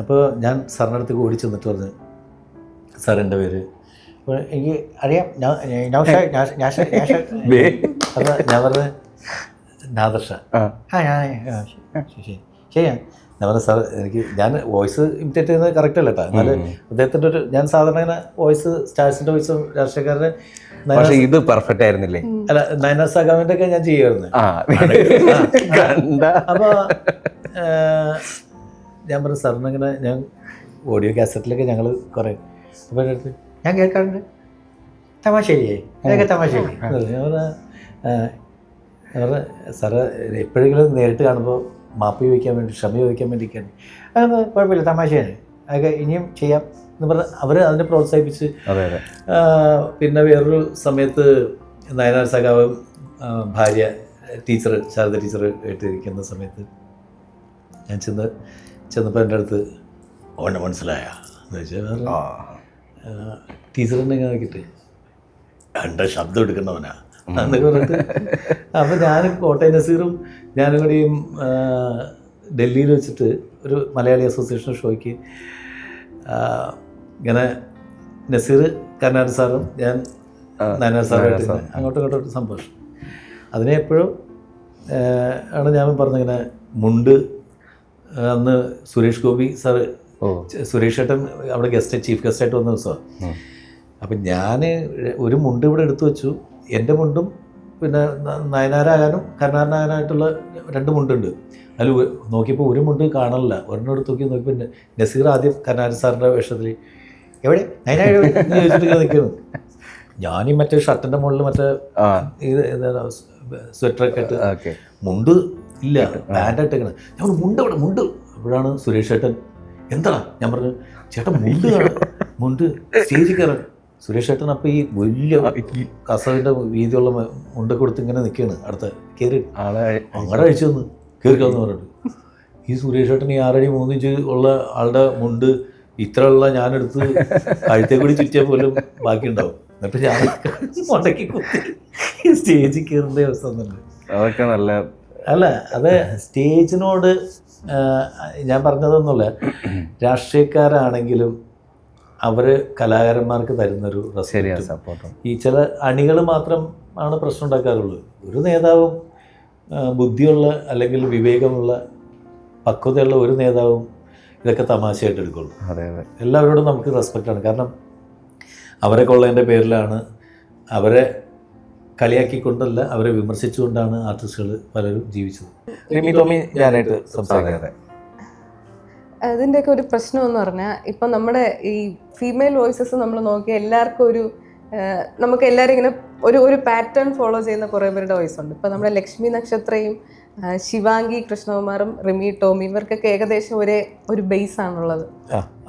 അപ്പോൾ ഞാൻ സാറിൻ്റെ അടുത്ത് ഓടി ചെന്നിട്ട് പറഞ്ഞു, സാർ എൻ്റെ പേര് അപ്പോൾ എനിക്ക് അറിയാം, അപ്പോൾ ഞാൻ പറഞ്ഞ നാദർഷ. ശരിയാ. ഞാൻ പറഞ്ഞ സാർ ഞാൻ വോയിസ് ഇമിറ്റേറ്റ് ചെയ്യുന്നത് കറക്റ്റ് അല്ല കേട്ടോ. എന്നാലും അദ്ദേഹത്തിൻ്റെ ഞാൻ സാധാരണ ഇങ്ങനെ വോയിസ് സ്റ്റാർസിൻ്റെ വോയിസും രാഷ്ട്രീയക്കാരുടെ ഇത് പെർഫെക്റ്റ് ആയിരുന്നില്ലേ? അല്ല, നയനാർ സഖാവിൻ്റെ ഒക്കെ ഞാൻ ചെയ്യുമായിരുന്നു. അപ്പോൾ ഞാൻ പറഞ്ഞു സാറിന് ഇങ്ങനെ ഞാൻ ഓഡിയോ കാസറ്റിലൊക്കെ ഞങ്ങൾ കുറേ അപ്പോൾ അടുത്ത് ഞാൻ കേൾക്കാറുണ്ട് തമാശയില്ലേ അതൊക്കെ തമാശയില്ലേ. ഞാൻ പറഞ്ഞ സാറ് എപ്പോഴെങ്കിലും നേരിട്ട് കാണുമ്പോൾ മാപ്പ് ചോദിക്കാൻ വേണ്ടി, ക്ഷമ ചോദിക്കാൻ വേണ്ടിയൊക്കെയാണ്. അതൊന്നും കുഴപ്പമില്ല, തമാശയാണ്, അതൊക്കെ ഇനിയും ചെയ്യാം എന്ന് പറഞ്ഞ് അവർ അതിനെ പ്രോത്സാഹിപ്പിച്ച്. പിന്നെ വേറൊരു സമയത്ത് നയനാർ സഖാവും ഭാര്യ ടീച്ചർ ശാരദ ടീച്ചർ ആയിട്ടിരിക്കുന്ന സമയത്ത് ഞാൻ ചെന്നപ്പോൾ എൻ്റെ അടുത്ത് ഓനെ മനസ്സിലായ എന്ന് വെച്ചാൽ ടീച്ചറിനെ നോക്കിയിട്ട് എൻ്റെ ശബ്ദം എടുക്കുന്നവനാ എന്നൊക്കെ പറഞ്ഞിട്ട്. അപ്പോൾ ഞാനും കോട്ടയം നസീറും ഞാനും കൂടിയും ഡൽഹിയിൽ വെച്ചിട്ട് ഒരു മലയാളി അസോസിയേഷൻ ഷോയ്ക്ക് ഇങ്ങനെ നസീർ കരുണാകരൻ സാറും ഞാൻ നയനാർ സാറുമായിട്ട് അങ്ങോട്ടും ഇങ്ങോട്ടും സംഭാഷണം. അതിനെ എപ്പോഴും ആണ് ഞാൻ പറഞ്ഞിങ്ങനെ മുണ്ട്. അന്ന് സുരേഷ് ഗോപി സാറ്, സുരേഷ് ഏട്ടൻ അവിടെ ചീഫ് ഗസ്റ്റായിട്ട് വന്ന ദിവസമാണ്. അപ്പം ഞാൻ ഒരു മുണ്ട് ഇവിടെ എടുത്തു വെച്ചു. എൻ്റെ മുണ്ടും പിന്നെ നയനാരാകാനും കരുണാകരനാകാനായിട്ടുള്ള 2 മുണ്ടുണ്ട്. അതിൽ നോക്കിയപ്പോൾ ഒരു മുണ്ട് കാണാനില്ല. ഒരെണ്ണം എടുത്ത് നോക്കിയപ്പോൾ നസീർ ആദ്യം കരുണാകരൻ സാറിൻ്റെ വേഷത്തിൽ എവിടെ നയനാർ എന്ന് ചോദിച്ചിട്ട് നിൽക്കുന്നു. ഞാനീ മറ്റേ ഷർട്ടിൻ്റെ മുകളിൽ മറ്റേ ഇത് സ്വെറ്ററൊക്കെ ഇട്ട് മുണ്ട് ഇല്ല, പാൻ്റായിട്ടേക്കണ. ഞാൻ മുണ്ട് ഇവിടെ മുണ്ട്. അപ്പോഴാണ് സുരേഷ് ഏട്ടൻ എന്താ ഞാൻ പറഞ്ഞു ചേട്ടൻ മുണ്ട് മുണ്ട് സ്റ്റേജിൽ കയറാൻ സുരേഷ് ഏട്ടൻ അപ്പോൾ ഈ വലിയ കസവിൻ്റെ വീതിയുള്ള മുണ്ട് കൊടുത്ത് ഇങ്ങനെ നിൽക്കുകയാണ് അടുത്ത കയറി അങ്ങനെ അഴിച്ചു വന്ന് കയറിക്കാന്ന് പറഞ്ഞിട്ട് ഈ സുരേഷ് ഏട്ടൻ ഈ 6 അടി 3 ഇഞ്ച് ഉള്ള ആളുടെ മുണ്ട് ഇത്രയുള്ള ഞാനെടുത്ത് കഴുത്തേ കൂടി ചുറ്റിയാൽ പോലും ബാക്കിയുണ്ടാവും. എന്നിട്ട് ഞാൻ മുടക്കി കുത്തി സ്റ്റേജിൽ കയറേണ്ട അവസ്ഥ ഒന്നുണ്ട്. അതൊക്കെ നല്ല അല്ല അത് സ്റ്റേജിനോട് ഞാൻ പറഞ്ഞതൊന്നുമല്ല, രാഷ്ട്രീയക്കാരാണെങ്കിലും അവർ കലാകാരന്മാർക്ക് തരുന്നൊരു സപ്പോർട്ട്. ഈ ചില അണികൾ മാത്രം ആണ് പ്രശ്നം ഉണ്ടാക്കാറുള്ളൂ. ഒരു നേതാവും ബുദ്ധിയുള്ള അല്ലെങ്കിൽ വിവേകമുള്ള പക്വതയുള്ള ഒരു നേതാവും ഇതൊക്കെ തമാശയായിട്ട് എടുക്കുള്ളൂ. അതെ അതെ, എല്ലാവരോടും നമുക്ക് റെസ്പെക്റ്റാണ്. കാരണം അവരെ കൊള്ളതിൻ്റെ പേരിലാണ്, അവരെ കളിയാക്കിക്കൊണ്ടല്ല, അവരെ വിമർശിച്ചുകൊണ്ടാണ് ആർട്ടിസ്റ്റുകൾ പലരും ജീവിച്ചത്. റിമി ടോമി ഞാനായിട്ട് സംസാരിക്കാതെ അതിൻ്റെയൊക്കെ ഒരു പ്രശ്നം എന്ന് പറഞ്ഞാൽ ഇപ്പം നമ്മുടെ ഈ ഫീമെയിൽ വോയിസസ് നമ്മൾ നോക്കിയാൽ എല്ലാവർക്കും ഒരു നമുക്ക് എല്ലാവരും ഇങ്ങനെ ഒരു പാറ്റേൺ ഫോളോ ചെയ്യുന്ന കുറേ പേരുടെ വോയിസ് ഉണ്ട്. ഇപ്പം നമ്മുടെ ലക്ഷ്മി നക്ഷത്രയും ശിവാംഗി കൃഷ്ണകുമാറും റിമി ടോമി ഇവർക്കൊക്കെ ഏകദേശം ഒരു ബേസ് ആണുള്ളത്.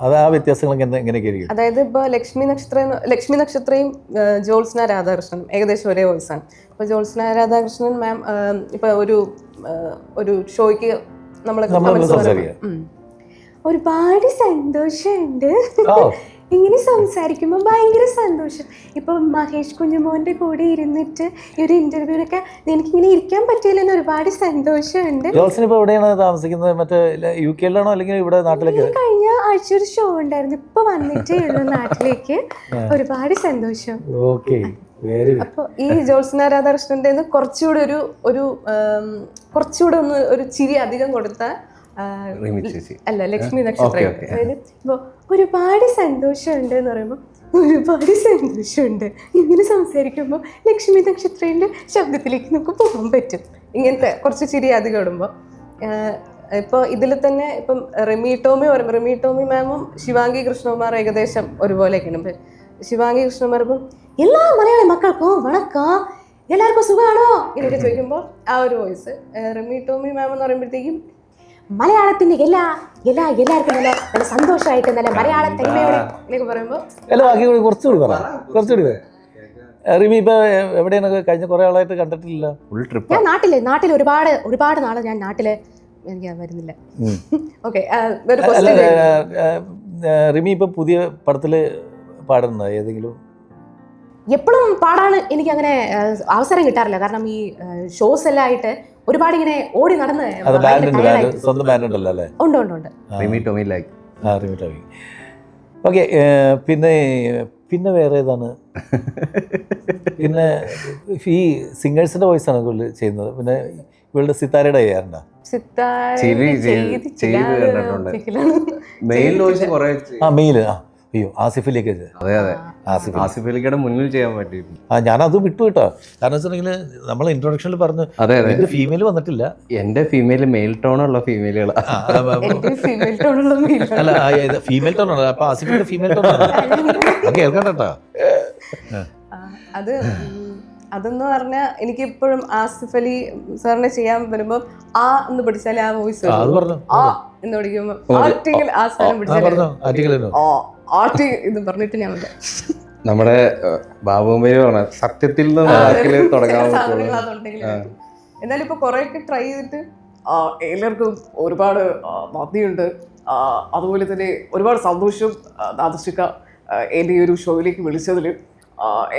അത് ആ വ്യത്യാസങ്ങൾ എങ്ങനെയൊക്കെ? അതായത് ഇപ്പോൾ ലക്ഷ്മി നക്ഷത്രയും ജ്യോത്സ്ന രാധാകൃഷ്ണനും ഏകദേശം ഒരേ വോയിസ് ആണ്. ഇപ്പോൾ ജ്യോത്സ്ന രാധാകൃഷ്ണൻ മാം ഇപ്പോൾ ഒരു ഷോയ്ക്ക് നമ്മൾ ഒരുപാട് സന്തോഷമുണ്ട് ഇങ്ങനെ സംസാരിക്കുമ്പോൾ ഭയങ്കര സന്തോഷം. ഇപ്പം മഹേഷ് കുഞ്ഞുമോൻ്റെ കൂടെ ഇരുന്നിട്ട് ഈ ഒരു ഇന്റർവ്യൂവിനൊക്കെ എനിക്കിങ്ങനെ ഇരിക്കാൻ പറ്റിയില്ലെന്ന് ഒരുപാട് സന്തോഷമുണ്ട്. എവിടെയാണ് താമസിക്കുന്നത്? മറ്റേ UK-ലാണോ അല്ലെങ്കിൽ ഇവിടെ നാട്ടിലേക്ക്? കഴിഞ്ഞ ആഴ്ച ഒരു ഷോ ഉണ്ടായിരുന്നു, ഇപ്പൊ വന്നിട്ടേ ഉള്ളൂ നാട്ടിലേക്ക്. ഒരുപാട് സന്തോഷം. അപ്പോൾ ഈ ജ്യോത്സ്ന രാധാകൃഷ്ണന്റെ കുറച്ചുകൂടെ കുറച്ചുകൂടെ ഒരു ചിരി അധികം കൊടുത്താൽ അല്ല ലക്ഷ്മി നക്ഷത്രം. അതായത് ഇപ്പോൾ ഒരുപാട് സന്തോഷമുണ്ട് എന്ന് പറയുമ്പോൾ ഒരുപാട് സന്തോഷമുണ്ട് ഇങ്ങനെ സംസാരിക്കുമ്പോൾ ലക്ഷ്മി നക്ഷത്രയുടെ ശബ്ദത്തിലേക്ക് നമുക്ക് പോകാൻ പറ്റും. ഇങ്ങനത്തെ കുറച്ച് ചിരി അധികം ഇടുമ്പോൾ ഇപ്പോൾ ഇതിൽ തന്നെ ഇപ്പം റിമി ടോമി മാമും ശിവാംഗി കൃഷ്ണകുമാർ ഏകദേശം ഒരുപോലെയൊക്കെയാണ്. ഇപ്പം ശിവാംഗി കൃഷ്ണകുമാർ ഇപ്പം എല്ലാ മലയാളി മക്കൾക്കും വണക്കം, എല്ലാവർക്കും സുഖമാണോ എന്നൊക്കെ ചോദിക്കുമ്പോൾ ആ ഒരു വോയിസ്. റിമി ടോമി മാം എന്ന് പറയുമ്പോഴത്തേക്കും മലയാളത്തിന്റെ എല്ലാവർക്കും നല്ല സന്തോഷമായിട്ട് നല്ല മലയാള തനിമയോടെ എന്നൊക്കെ പറയുമ്പോൾ കുറച്ചുകൂടി റിമി ഇപ്പൊ എവിടെയാണ്? കഴിഞ്ഞ കുറെ ആളായിട്ട് കണ്ടിട്ടില്ല. ഞാൻ നാട്ടിൽ ഒരുപാട് നാളെ ഞാൻ നാട്ടില് എനിക്ക് വരുന്നില്ല. ഓക്കെ, റിമി ഇപ്പൊ പുതിയ പടത്തില് പാടുന്ന ഏതെങ്കിലും? എപ്പോഴും പാടാണ് എനിക്ക് അങ്ങനെ അവസരം കിട്ടാറില്ല. കാരണം ഈ ഷോസ് എല്ലാം ആയിട്ട് ഒരുപാട് ഇങ്ങനെ ഓടി നടന്ന് സ്വന്തം ബാൻഡ് ഉണ്ടല്ലോ അല്ലേ? ഉണ്ട്. ഓക്കെ, പിന്നെ വേറെ ഏതാണ്? പിന്നെ ഈ സിംഗേഴ്സിന്റെ വോയിസ് ആണ് കൂടുതൽ ചെയ്യുന്നത്. പിന്നെ ഇവളുടെ സിത്താരയുടെ ചെയ്യാറുണ്ടോ? മെയിൽ അയ്യോ ആസിഫിലേക്ക്. ആസിഫലിക്കയുടെ മുന്നിൽ ചെയ്യാൻ പറ്റി. ഞാനത് വിട്ടു കേട്ടോ. കാരണം വെച്ചിട്ടുണ്ടെങ്കിൽ നമ്മൾ ഇൻട്രൊഡക്ഷനിൽ പറഞ്ഞു എന്റെ ഫീമെയിൽ വന്നിട്ടില്ല. എന്റെ ഫീമെയിൽ മെയിൽ ടോണുള്ള ഫീമെയിലുകളാണ്. അല്ല ഫീമെയിൽ ടോൺ ആണ്. അപ്പൊ ആസിഫിന്റെ ഫീമെയിൽ ടോൺ കേൾക്കണ്ടോ? അതെന്ന് പറഞ്ഞാൽ എനിക്ക് ഇപ്പോഴും ആസിഫ് അലി സാറിനെ ചെയ്യാൻ വരുമ്പോൾ ആ എന്ന് പഠിച്ചാലേ ആ വോയിസ് എന്ന് പഠിക്കുമ്പോൾ ആർട്ടിക്കൽ ആ സാധനം പഠിച്ചാൽ ഇത് പറഞ്ഞിട്ട് ഞാൻ നമ്മുടെ ബാബുമേരി പറഞ്ഞ സത്യത്തിൽ നിന്ന് തുടങ്ങാൻ. എന്നാലും ഇപ്പൊ കുറെയൊക്കെ ട്രൈ ചെയ്തിട്ട് എല്ലാവർക്കും ഒരുപാട് നന്ദിയുണ്ട്, അതുപോലെ തന്നെ ഒരുപാട് സന്തോഷം നാദർശിക്ക എന്റെ ഈ ഒരു ഷോയിലേക്ക് വിളിച്ചതിൽ.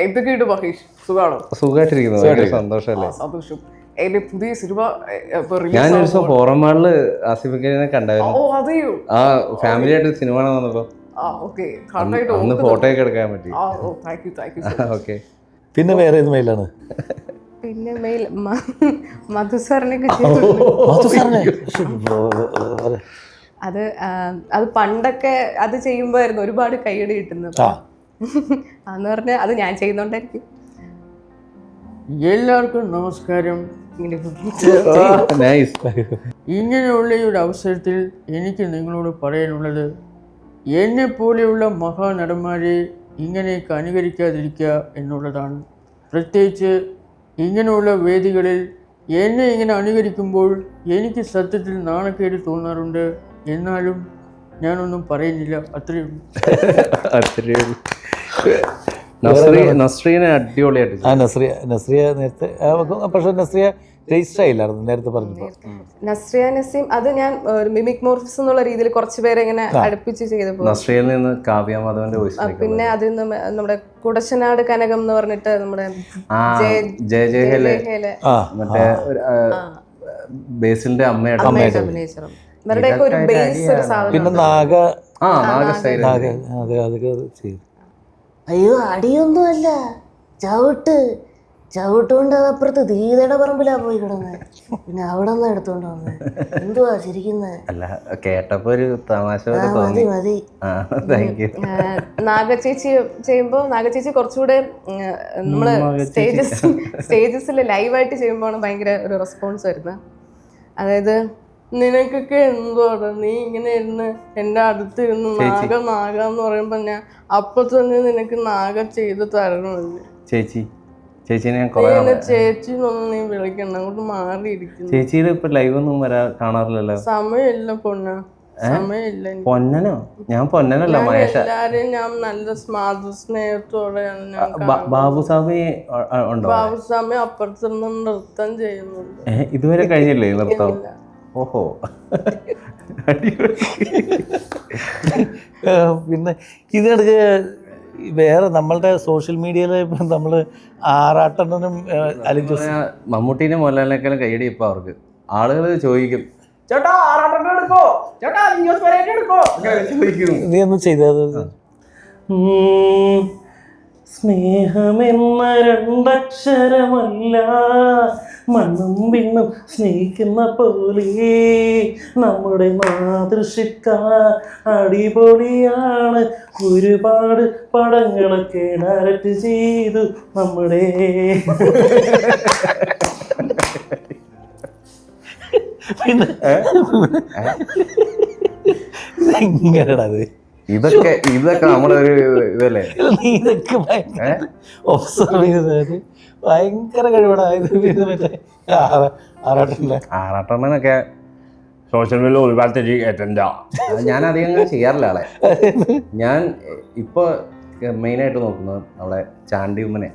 എന്തൊക്കെയുണ്ട് മഹേഷ്, സുഖമാണോ? സുഖമായിട്ടിരിക്കുന്നു, സന്തോഷമല്ലേ? സന്തോഷം. എന്റെ പുതിയ സിനിമ ഞാനൊരു ദിവസം ഫോറം മാളില് ആസിഫിനെ കണ്ടായിരുന്നു. അതെയോ? ആ ഫാമിലി ആയിട്ട് സിനിമ കാണാൻ വന്നപ്പോ അന്ന് ഫോട്ടോ ഒക്കെ എടുക്കാൻ പറ്റി. ഓക്കെ. പിന്നെ വേറെ ഏത് മെയിലാണ്? പിന്നെ മെയിൽ മധു സാറിനെ അത് പണ്ടൊക്കെ അത് ചെയ്യുമ്പോഴായിരുന്നു ഒരുപാട് കൈയടി കിട്ടുന്നത്. അന്ന് പറഞ്ഞാൽ അത് ഞാൻ ചെയ്യുന്നോണ്ടായിരിക്കും. എല്ലാവർക്കും നമസ്കാരം. ഇങ്ങനെയുള്ള ഒരു അവസരത്തിൽ എനിക്ക് നിങ്ങളോട് പറയാനുള്ളത്, എന്നെ പോലെയുള്ള മഹാനടന്മാരെ ഇങ്ങനെയൊക്കെ അനുകരിക്കാതിരിക്കുക എന്നുള്ളതാണ്. പ്രത്യേകിച്ച് ഇങ്ങനെയുള്ള വേദികളിൽ എന്നെ ഇങ്ങനെ അനുകരിക്കുമ്പോൾ എനിക്ക് സത്യത്തിൽ നാണക്കേട് തോന്നാറുണ്ട്. എന്നാലും ഞാനൊന്നും പറയുന്നില്ല, അത്രയേ ഉള്ളൂ. നസ്രീനെ അടിപൊളിയായിട്ട് ആ നസ്രിയ നേരത്തെ പക്ഷെ നസ്രിയ രജിസ്റ്റർ ആയില്ലായിരുന്നു നേരത്തെ പറഞ്ഞപ്പോൾ. നസ്രിയ നസീം അത് ഞാൻ മിമിക് മോർഫ്സ് എന്നുള്ള രീതിയിൽ കുറച്ച് പേരെ ഇങ്ങനെ അടുപ്പിച്ച് ചെയ്തപ്പോൾ നസ്രിയയിൽ നിന്ന് കാവ്യ മാധവന്റെ വോയിസ്, പിന്നെ അതിൽ നിന്ന് നമ്മുടെ കുടശനാട് കനകം എന്ന് പറഞ്ഞിട്ട് നമ്മുടെ ജയഹേലെ മറ്റേ ബേസിലിന്റെ അമ്മയുടെ അഭിനയിച്ചതും ഇവരുടെയൊക്കെ ഒരു ബേസ് ഒരു സാധനം. പിന്നെ നാഗ അതൊക്കെ ചെയ്തു. അയ്യോ അടിയൊന്നുമല്ല, ചവിട്ടുകൊണ്ട് അപ്പുറത്ത് ദീതയുടെ പറമ്പിലാ പോയി കിടന്നത്. പിന്നെ അവിടെ നിന്ന് എടുത്തോണ്ട് വന്നത്. എന്തുവാ ചിരിക്കുന്നത്? അല്ല, കേട്ടപ്പോ ഒരു തമാശ മതി മതി. നാഗചേച്ചി ചെയ്യുമ്പോ നാഗചേച്ചി കുറച്ചുകൂടെ നമ്മള് സ്റ്റേജസിൽ ലൈവായിട്ട് ചെയ്യുമ്പോഴാണ് ഭയങ്കര ഒരു റെസ്പോൺസ് വരുന്നത്. അതായത് നിനക്കൊക്കെ എന്തുവാണ്, നീ ഇങ്ങനെ ഇരുന്ന് എൻ്റെ അടുത്ത് ഇരുന്ന് നാഗ എന്ന് പറയുമ്പോ ഞാൻ അപ്പൊ തന്നെ നിനക്ക് നാഗ ചെയ്ത് തരണമല്ലേ. ചേച്ചിനെ ചേച്ചി ഒന്നും നീ വിളിക്കണ്ട, അങ്ങോട്ട് മാറിയിരിക്കുന്നു. ചേച്ചിയുടെ ഇപ്പൊ ലൈവ് ഒന്നും കാണാറില്ലല്ലോ. സമയമില്ല പൊന്ന, സമയമില്ല. പൊന്നനോ? ഞാൻ പൊന്നനല്ല മഹേഷ. എല്ലാരെയും ഞാൻ നല്ല സ്നേഹത്തോടെയാണ് ഞാൻ. ബാബുസ്വാമി ഉണ്ടോ? ബാബുസ്വാമി അപ്പുറത്തുനിന്ന് നൃത്തം ചെയ്യുന്നുണ്ട്. ഇതുവരെ കഴിഞ്ഞില്ലേ നൃത്തം? ഓഹോ. പിന്നെ ഇതിനിടയ്ക്ക് വേറെ നമ്മളുടെ സോഷ്യൽ മീഡിയയിൽ നമ്മൾ ആറാട്ടണ്ണനും മമ്മൂട്ടീനെ മോഹൻലാലിനേക്കാളും കൈയടി ഇപ്പൊ അവർക്ക്. ആളുകൾ ചോദിക്കും, നീ ഒന്നും ചെയ്തത് സ്നേഹമെന്ന രണ്ടക്ഷരമല്ല, മണ്ണും പിണ്ണും സ്നേഹിക്കുന്ന പോലെ നമ്മുടെ മാതൃശിക്ക അടിപൊളിയാണ്. ഒരുപാട് പടങ്ങളൊക്കെ ഡയറക്റ്റ് ചെയ്തു നമ്മുടെ. പിന്നെ എങ്ങനെയാണത്? ഇതൊക്കെ നമ്മുടെ ഒരു ഇതല്ലേ? നീ ഇതൊക്കെ ഒബ്സർവ് ചെയ്തത് ഭയങ്കര കഴിവടായത്. മറ്റേ ആറാട്ടണ്ണനൊക്കെ സോഷ്യൽ മീഡിയ ഒരുപാട് ഞാൻ അധികം ചെയ്യാറില്ല ആളെ. ഞാൻ ഇപ്പൊ മെയിനായിട്ട് നോക്കുന്നത് അവളെ ചാണ്ടിയുമ്മനെ.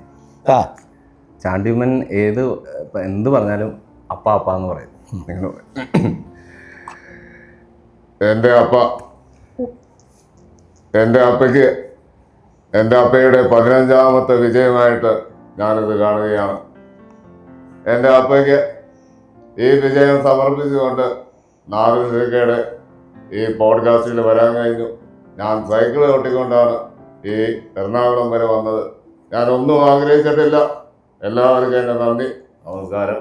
ചാണ്ടിയുമ്മൻ എന്ത് പറഞ്ഞാലും അപ്പ എന്ന് പറയും. എൻ്റെ അപ്പയ്ക്ക് എൻ്റെ അപ്പയുടെ 15ാമത്തെ വിജയമായിട്ട് ഞാനിത് കാണുകയാണ്. എൻ്റെ അപ്പയ്ക്ക് ഈ വിജയം സമർപ്പിച്ചുകൊണ്ട് നാദൃശ്രീക്കയുടെ ഈ പോഡ്കാസ്റ്റിൽ വരാൻ കഴിഞ്ഞു. ഞാൻ സൈക്കിൾ ഓട്ടിക്കൊണ്ടാണ് ഈ എറണാകുളം വരെ വന്നത്. ഞാനൊന്നും ആഗ്രഹിച്ചിട്ടില്ല. എല്ലാവർക്കും എൻ്റെ നന്ദി, നമസ്കാരം.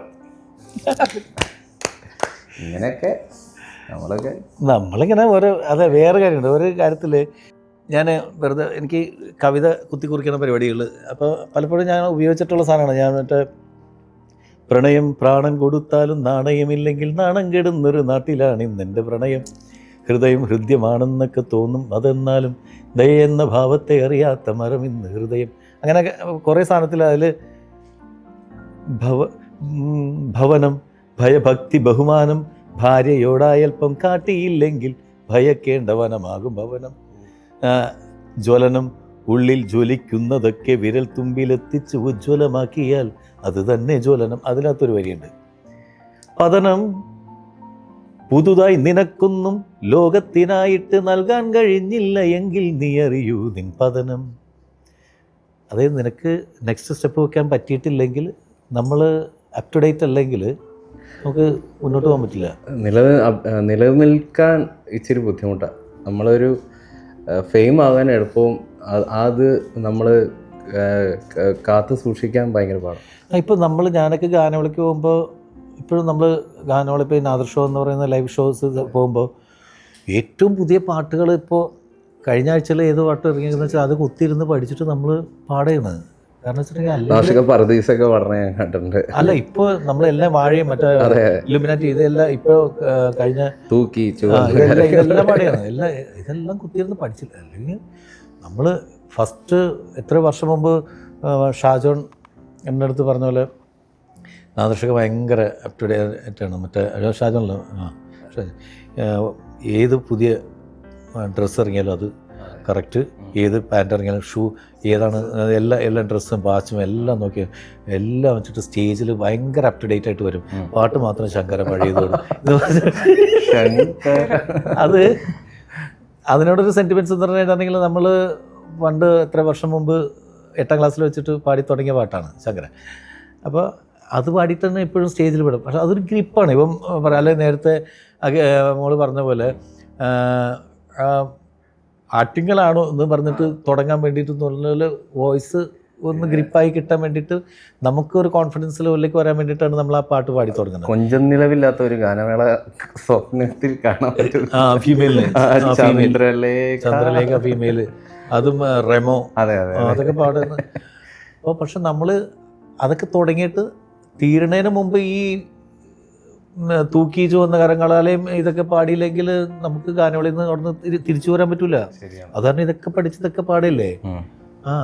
ഇങ്ങനെയൊക്കെ നമ്മളിങ്ങനെ അതെ വേറെ കാര്യമുണ്ട്. ഒരു കാര്യത്തിൽ ഞാൻ വെറുതെ എനിക്ക് കവിത കുത്തിക്കുറിക്കുന്ന പരിപാടികൾ അപ്പോൾ പലപ്പോഴും ഞാൻ ഉപയോഗിച്ചിട്ടുള്ള സാധനമാണ്. ഞാൻ മറ്റേ പ്രണയം പ്രാണൻ കൊടുത്താലും നാണയമില്ലെങ്കിൽ നാണം കെടുന്നൊരു നാട്ടിലാണ് ഇന്നെൻ്റെ പ്രണയം, ഹൃദയം ഹൃദ്യമാണെന്നൊക്കെ തോന്നും അതെന്നാലും ദയെന്ന ഭാവത്തെ അറിയാത്ത മരം ഇന്ന് ഹൃദയം. അങ്ങനെ കുറേ സാധനത്തിൽ അതിൽ ഭവനം ഭയഭക്തി ബഹുമാനം ഭാര്യയോടായൽപ്പം കാട്ടിയില്ലെങ്കിൽ ഭയക്കേണ്ട വനമാകും ഭവനം, ജ്വലനം ഉള്ളിൽ ജ്വലിക്കുന്നതൊക്കെ വിരൽ തുമ്പിലെത്തിച്ച് ഉജ്ജ്വലമാക്കിയാൽ അത് തന്നെ ജ്വലനം. അതിനകത്തൊരു വരിയുണ്ട്, പതനം പുതുതായി നിനക്കൊന്നും ലോകത്തിനായിട്ട് നൽകാൻ കഴിഞ്ഞില്ല എങ്കിൽ നീ അറിയൂ നിൻ പതനം. അതായത് നിനക്ക് നെക്സ്റ്റ് സ്റ്റെപ്പ് വെക്കാൻ പറ്റിയിട്ടില്ലെങ്കിൽ, നമ്മൾ അപ് ടു ഡേറ്റ് അല്ലെങ്കിൽ നമുക്ക് മുന്നോട്ട് പോകാൻ പറ്റില്ല. നിലനിൽക്കാൻ ഇച്ചിരി ബുദ്ധിമുട്ടാണ്. നമ്മളൊരു ഫെയിം ആകാൻ എളുപ്പവും അത് നമ്മൾ കാത്തു സൂക്ഷിക്കാൻ ഭയങ്കര പാടാണ്. ഇപ്പോൾ ഞാനൊക്കെ ഗാനമേളയ്ക്ക് പോകുമ്പോൾ ഇപ്പോഴും നമ്മൾ ഗാനമേള ഇപ്പോൾ നാദർ ഷോ എന്ന് പറയുന്ന ലൈവ് ഷോസ് പോകുമ്പോൾ ഏറ്റവും പുതിയ പാട്ടുകൾ ഇപ്പോൾ കഴിഞ്ഞ ആഴ്ചയിൽ ഏത് പാട്ട് ഇറങ്ങിയെന്ന് വെച്ചാൽ അത് കുത്തിയിരുന്ന് പഠിച്ചിട്ട് നമ്മൾ പാടുകയാണ്. കാരണം വെച്ചിട്ടുണ്ടെങ്കിൽ അല്ല ഇപ്പോൾ നമ്മളെല്ലാം വാഴയും മറ്റേ ഇലുമിനാറ്റി ഇതെല്ലാം ഇപ്പോൾ കഴിഞ്ഞ തൂക്കി ഇതെല്ലാം പാടിയാണ്. ഇതെല്ലാം കുത്തിയിരുന്ന് പഠിച്ചില്ല. അല്ലെങ്കിൽ നമ്മൾ ഫസ്റ്റ് എത്ര വർഷം മുമ്പ് ഷാജോൺ എൻ്റെ അടുത്ത് പറഞ്ഞ പോലെ നാദർഷക ഭയങ്കര അപ് ടു ഡേറ്റാണ്. മറ്റേ ഷാജോണല്ലോ ഏത് പുതിയ ഡ്രസ്സ് ഇറങ്ങിയാലും അത് കറക്റ്റ് ഏത് പാൻറ് ഇറങ്ങിയാലും ഷൂ ഏതാണ്, എല്ലാ ഡ്രസ്സും വാച്ചും എല്ലാം നോക്കി എല്ലാം വെച്ചിട്ട് സ്റ്റേജിൽ ഭയങ്കര അപ് ടു ഡേറ്റ് ആയിട്ട് വരും. പാട്ട് മാത്രം ശങ്കര പഴയതോട്. അത് അതിനോടൊരു സെൻറ്റിമെൻറ്റ്സ് എന്ന് പറഞ്ഞിട്ടുണ്ടെങ്കിൽ നമ്മൾ പണ്ട് എത്ര വർഷം മുമ്പ് 8ാം ക്ലാസ്സിൽ വെച്ചിട്ട് പാടി തുടങ്ങിയ പാട്ടാണ് ശങ്കരൻ. അപ്പോൾ അത് പാടിയിട്ട് തന്നെ ഇപ്പോഴും സ്റ്റേജിൽ വിടും. പക്ഷെ അതൊരു ഗ്രിപ്പാണ്. ഇപ്പം പറയാതെ നേരത്തെ മോള് പറഞ്ഞ പോലെ ആക്ടിങ്ങളാണോ എന്ന് പറഞ്ഞിട്ട് തുടങ്ങാൻ വേണ്ടിയിട്ട് എന്ന് പറഞ്ഞാൽ വോയിസ് ഒന്ന് ഗ്രിപ്പായി കിട്ടാൻ വേണ്ടിയിട്ട് നമുക്കൊരു കോൺഫിഡൻസ് ലെവലിലേക്ക് വരാൻ വേണ്ടിയിട്ടാണ് നമ്മൾ ആ പാട്ട് പാടി തുടങ്ങുന്നത്. കൊഞ്ചം നിലവില്ലാത്ത ഒരു ഗാനമേള സ്വപ്നത്തിൽ കാണാൻ പറ്റും. ഫീമെയിലിന് ചന്ദ്രലേഖ ഫീമെയില്, അതും റെമോ, അതൊക്കെ പാടുന്നത്. അപ്പോൾ പക്ഷെ നമ്മൾ അതൊക്കെ തുടങ്ങിയിട്ട് തീരണതിന് മുമ്പ് ഈ തൂക്കി ചുവന്ന കരങ്ങളാലെയും ഇതൊക്കെ പാടിയില്ലെങ്കിൽ നമുക്ക് ഗാനമേളയിൽ നിന്ന് അവിടെ നിന്ന് തിരിച്ചു വരാൻ പറ്റൂല. അതാണ് ഇതൊക്കെ പഠിച്ചതൊക്കെ പാടില്ലേ.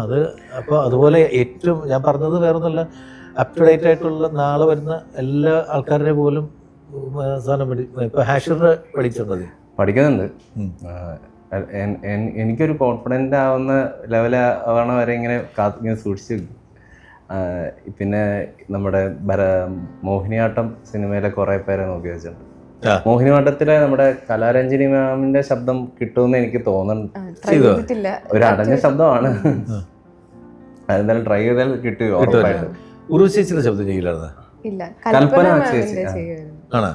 അത് അപ്പോൾ അതുപോലെ ഏറ്റവും ഞാൻ പറഞ്ഞത് വേറൊന്നുമല്ല, അപ് ടു ഡേറ്റ് ആയിട്ടുള്ള നാളെ വരുന്ന എല്ലാ ആൾക്കാരുടെ പോലും സാധനം ഇപ്പോൾ ഹാഷറിനെ പഠിക്കുന്നുണ്ട്. എനിക്കൊരു കോൺഫിഡൻ്റ് ആവുന്ന ലെവലാവണ വരെ ഇങ്ങനെ സൂക്ഷിച്ചു. പിന്നെ നമ്മുടെ മോഹിനിയാട്ടം സിനിമയിലെ കുറേ പേരെ നോക്കി വെച്ചിട്ടുണ്ട്. മോഹിനിയാട്ടത്തിലെ നമ്മുടെ കലാരഞ്ജിനി മാമിന്റെ ശബ്ദം കിട്ടുമെന്ന് എനിക്ക് തോന്നുന്നുണ്ട്. ഒരു അടഞ്ഞ ശബ്ദമാണ്. അതെന്തായാലും ട്രൈ ചെയ്താൽ കിട്ടും ഉറപ്പായിട്ട്. ഉറുശേച്ചിയുടെ ശബ്ദം ചെയ്യില്ലായിരുന്നു. കൽപ്പന ചേച്ചി ആണോ?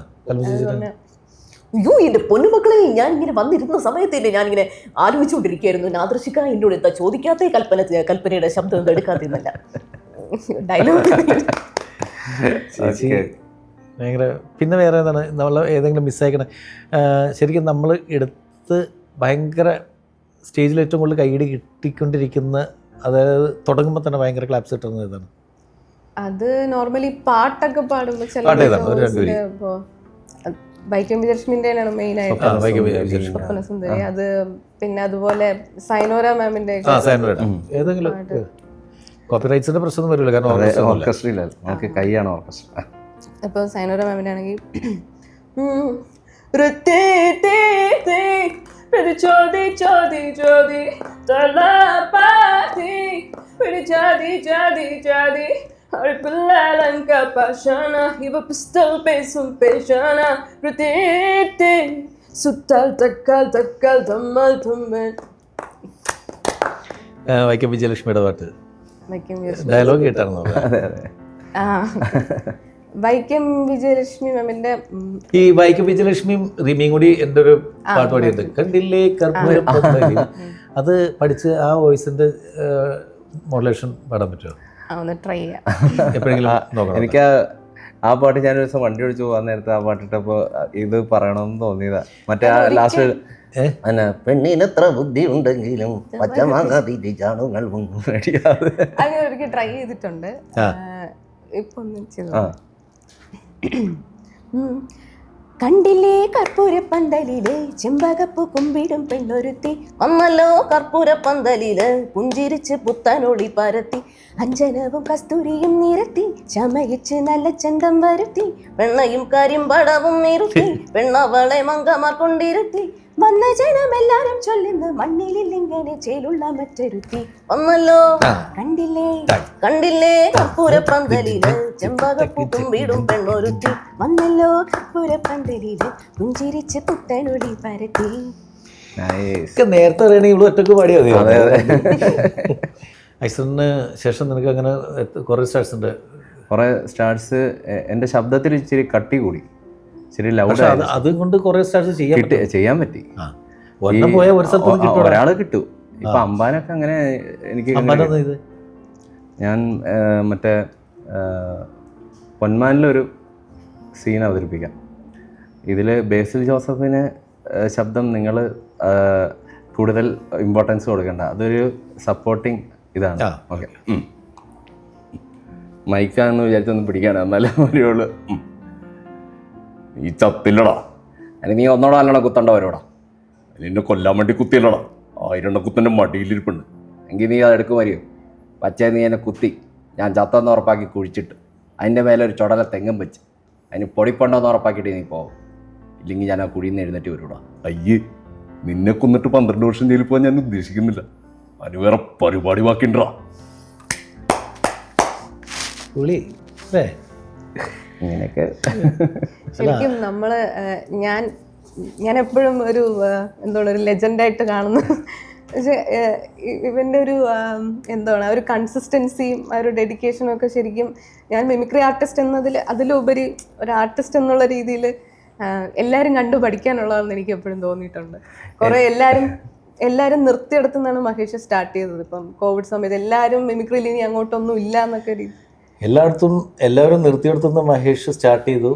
അയ്യോ എൻ്റെ പൊന്നുമക്കളെ, ഞാൻ ഇങ്ങനെ വന്നിരുന്ന സമയത്തില്ലേ ഞാനിങ്ങനെ ആലോചിച്ചുകൊണ്ടിരിക്കുകയായിരുന്നു, നാദൃശിക എന്നോട് എന്താ ചോദിക്കാത്ത കൽപ്പനയുടെ ശബ്ദം ഒന്നും എടുക്കാത്തില്ല ഡയലോഗ്. ഭയങ്കര. പിന്നെ വേറെ എന്താണ് നമ്മൾ ഏതെങ്കിലും മിസ്സായിക്കണേ? ശരിക്കും നമ്മൾ എടുത്ത് ഭയങ്കര സ്റ്റേജിൽ ഏറ്റവും കൂടുതൽ കൈയടി കിട്ടിക്കൊണ്ടിരിക്കുന്ന, അതായത് തുടങ്ങുമ്പോൾ തന്നെ ഭയങ്കര ക്ലാപ്സ് കിട്ടുന്നത് ഏതാണ്? അത് നോർമലി പാട്ടൊക്കെ പാടുമ്പോൾ വൈക്കം വിജയലക്ഷ്മിന്റെ മെയിൻ ആയിട്ട് സ്വപ്നസുന്ദരി. അത് പിന്നെ അതുപോലെ സൈനോര മാമിന്റെ ഏതെങ്കിലും കോപ്പിറൈറ്റ്സിന്റെ പ്രശ്നം വരില്ല, കാരണം ഓർക്കസ്ട്രയിലാണ് കൈയാണ് ഓർക്കസ്ട്ര. ഇപ്പൊ സൈനോര മാമിന്റെ ആണെങ്കിൽ വൈക്കം വിജയലക്ഷ്മിയുടെ പാട്ട് ഡയലോഗ് കേട്ടായിരുന്നു. വൈക്കം വിജയലക്ഷ്മി മാമിന്റെ ഈ വൈക്കം വിജയലക്ഷ്മിയും റിമിയും കൂടി എൻ്റെ ഒരു പാട്ട് പാടിയുണ്ട്, കണ്ടില്ലേ കർപ്പൂരം. അത് പഠിച്ച് ആ വോയിസിന്റെ മോഡുലേഷൻ പാടാൻ പറ്റുമോ? ട്രൈ ചെയ്യാം എപ്പോഴെങ്കിലും നോക്കണം. എനിക്ക് ആ പാട്ട് ഞാനൊരു ദിവസം വണ്ടി ഓടിച്ച് പോകാൻ നേരത്തെ ആ പാട്ടിട്ടപ്പോ ഇത് പറയണമെന്ന് തോന്നിയതാ. മറ്റേ ആ ലാസ്റ്റ് പെണ്ണിനെത്ര ബുദ്ധി ഉണ്ടെങ്കിലും പച്ചമാങ്ങാതിരിച്ചാണുങ്ങൾ അങ്ങനെ ട്രൈ ചെയ്തിട്ടുണ്ട്. ഇപ്പൊ കണ്ടില്ലേ കർപ്പൂരപ്പന്തലില് ചെമ്പകപ്പൂ കുമ്പിടും പെണ്ണൊരുത്തി വന്നല്ലോ കർപ്പൂരപ്പന്തലില് പുഞ്ചിരിച്ച് പുത്തനൊളി പരത്തി അഞ്ജനവും കസ്തൂരിയും നിരത്തി ചമയിച്ച് നല്ല ചന്തം വരുത്തി പെണ്ണയും കരിമ്പടവും നിറുത്തി പെണ്ണവളെ മങ്കമാർ കൊണ്ടിരുത്തി വന്ന ജനമെല്ലാരും ചൊല്ലുന്നു മണ്ണിലിങ്ങനെ ചേലുള്ള മറ്റൊരുത്തി വന്നല്ലോ കണ്ടില്ലേ കണ്ടില്ലേ കർപ്പൂരപ്പന്തലില് ചെമ്പകപ്പൂ കുമ്പിടും പെണ്ണൊരുത്തി വന്നല്ലോ കർപ്പൂരപ്പന്തലില് പുഞ്ചിരിച്ച് പുത്തനൊളി പരത്തി. നേരത്തെ അറിയണേ ഇവിടെ ഒറ്റക്ക് പാടിയാ മതി. ഐസറിന് ശേഷം നിനക്ക് അങ്ങനെ കുറേ സ്റ്റാർസ് ഉണ്ട്. കുറേ സ്റ്റാർസ് എൻ്റെ ശബ്ദത്തിൽ ഇച്ചിരി കട്ടി കൂടി, ഇച്ചിരി ലൗഡ്. അതുകൊണ്ട് കുറേ സ്റ്റാർസ് ചെയ്യാൻ പറ്റി. ഒരാള് കിട്ടും. ഇപ്പൊ അമ്പാനൊക്കെ അങ്ങനെ എനിക്ക് ഞാൻ മറ്റേ പൊന്മാനിലൊരു സീൻ അവതരിപ്പിക്കാം. ഇതിൽ ബേസിൽ ജോസഫിന് ശബ്ദം നിങ്ങൾ കൂടുതൽ ഇമ്പോർട്ടൻസ് കൊടുക്കണ്ട, അതൊരു സപ്പോർട്ടിങ് ഇതാണ്. ഓക്കെ, മൈക്കാന്ന് വിചാരിച്ചൊന്നും പിടിക്കാനാ, എന്നാലും വരുവുള്ളൂ. ഈ ചത്തില്ലടാ, അതിന് നീ ഒന്നോടാ അല്ലടാ കുത്തണ്ടവരോടാ, നിന്നെ കൊല്ലാൻ വേണ്ടി കുത്തിയല്ലടാ, 1000 കുത്തൻ്റെ മടിയിലിരിപ്പുണ്ട്. എങ്കിൽ നീ അതെടുക്കും വരിക. പച്ചേ നീ എന്നെ കുത്തി, ഞാൻ ചത്തെന്ന് ഉറപ്പാക്കി കുഴിച്ചിട്ട് അതിൻ്റെ മേലെ ഒരു ചുടല തെങ്ങും വെച്ച് അതിന് പൊടിപ്പുണ്ടോന്ന് ഉറപ്പാക്കിയിട്ട് നീ പോവും. ഇല്ലെങ്കിൽ ഞാൻ ആ കുഴിയിൽ നിന്ന് എഴുന്നേറ്റ് വരൂടാ. അയ്യേ, നിന്നെ കൊന്നിട്ട് 12 വർഷം ജയിലിൽ പോകാൻ ഞാൻ ഉദ്ദേശിക്കുന്നില്ല. അതിന് വേറെ പരിപാടി ബാക്കിണ്ടാ പുളി അല്ലേ ഇങ്ങനെയൊക്കെ. ശരിക്കും നമ്മള് ഞാൻ എപ്പോഴും ഒരു എന്താണ് ഒരു ലെജൻഡായിട്ട് കാണുന്നു. പക്ഷേ ഇവൻ്റെ ഒരു എന്താണ് ഒരു കൺസിസ്റ്റൻസിയും ആ ഒരു ഡെഡിക്കേഷനും ഒക്കെ ശരിക്കും ഞാൻ മിമിക്രി ആർട്ടിസ്റ്റ് അതിലുപരി ഒരു ആർട്ടിസ്റ്റ് എന്നുള്ള രീതിയിൽ എല്ലാവരും കണ്ടു പഠിക്കാനുള്ളതെന്ന് എനിക്ക് എപ്പോഴും തോന്നിയിട്ടുണ്ട്. കുറേ എല്ലാവരും നിർത്തിയെടുത്തുനിന്നാണ് മഹേഷ് സ്റ്റാർട്ട് ചെയ്തത്. ഇപ്പം കോവിഡ് സമയത്ത് എല്ലാവരും മിമിക്രിയിൽ ഇനി അങ്ങോട്ടൊന്നും ഇല്ല എന്നൊക്കെ എല്ലാവരും നിർത്തിയെടുത്തുനിന്ന് മഹേഷ് സ്റ്റാർട്ട് ചെയ്തു.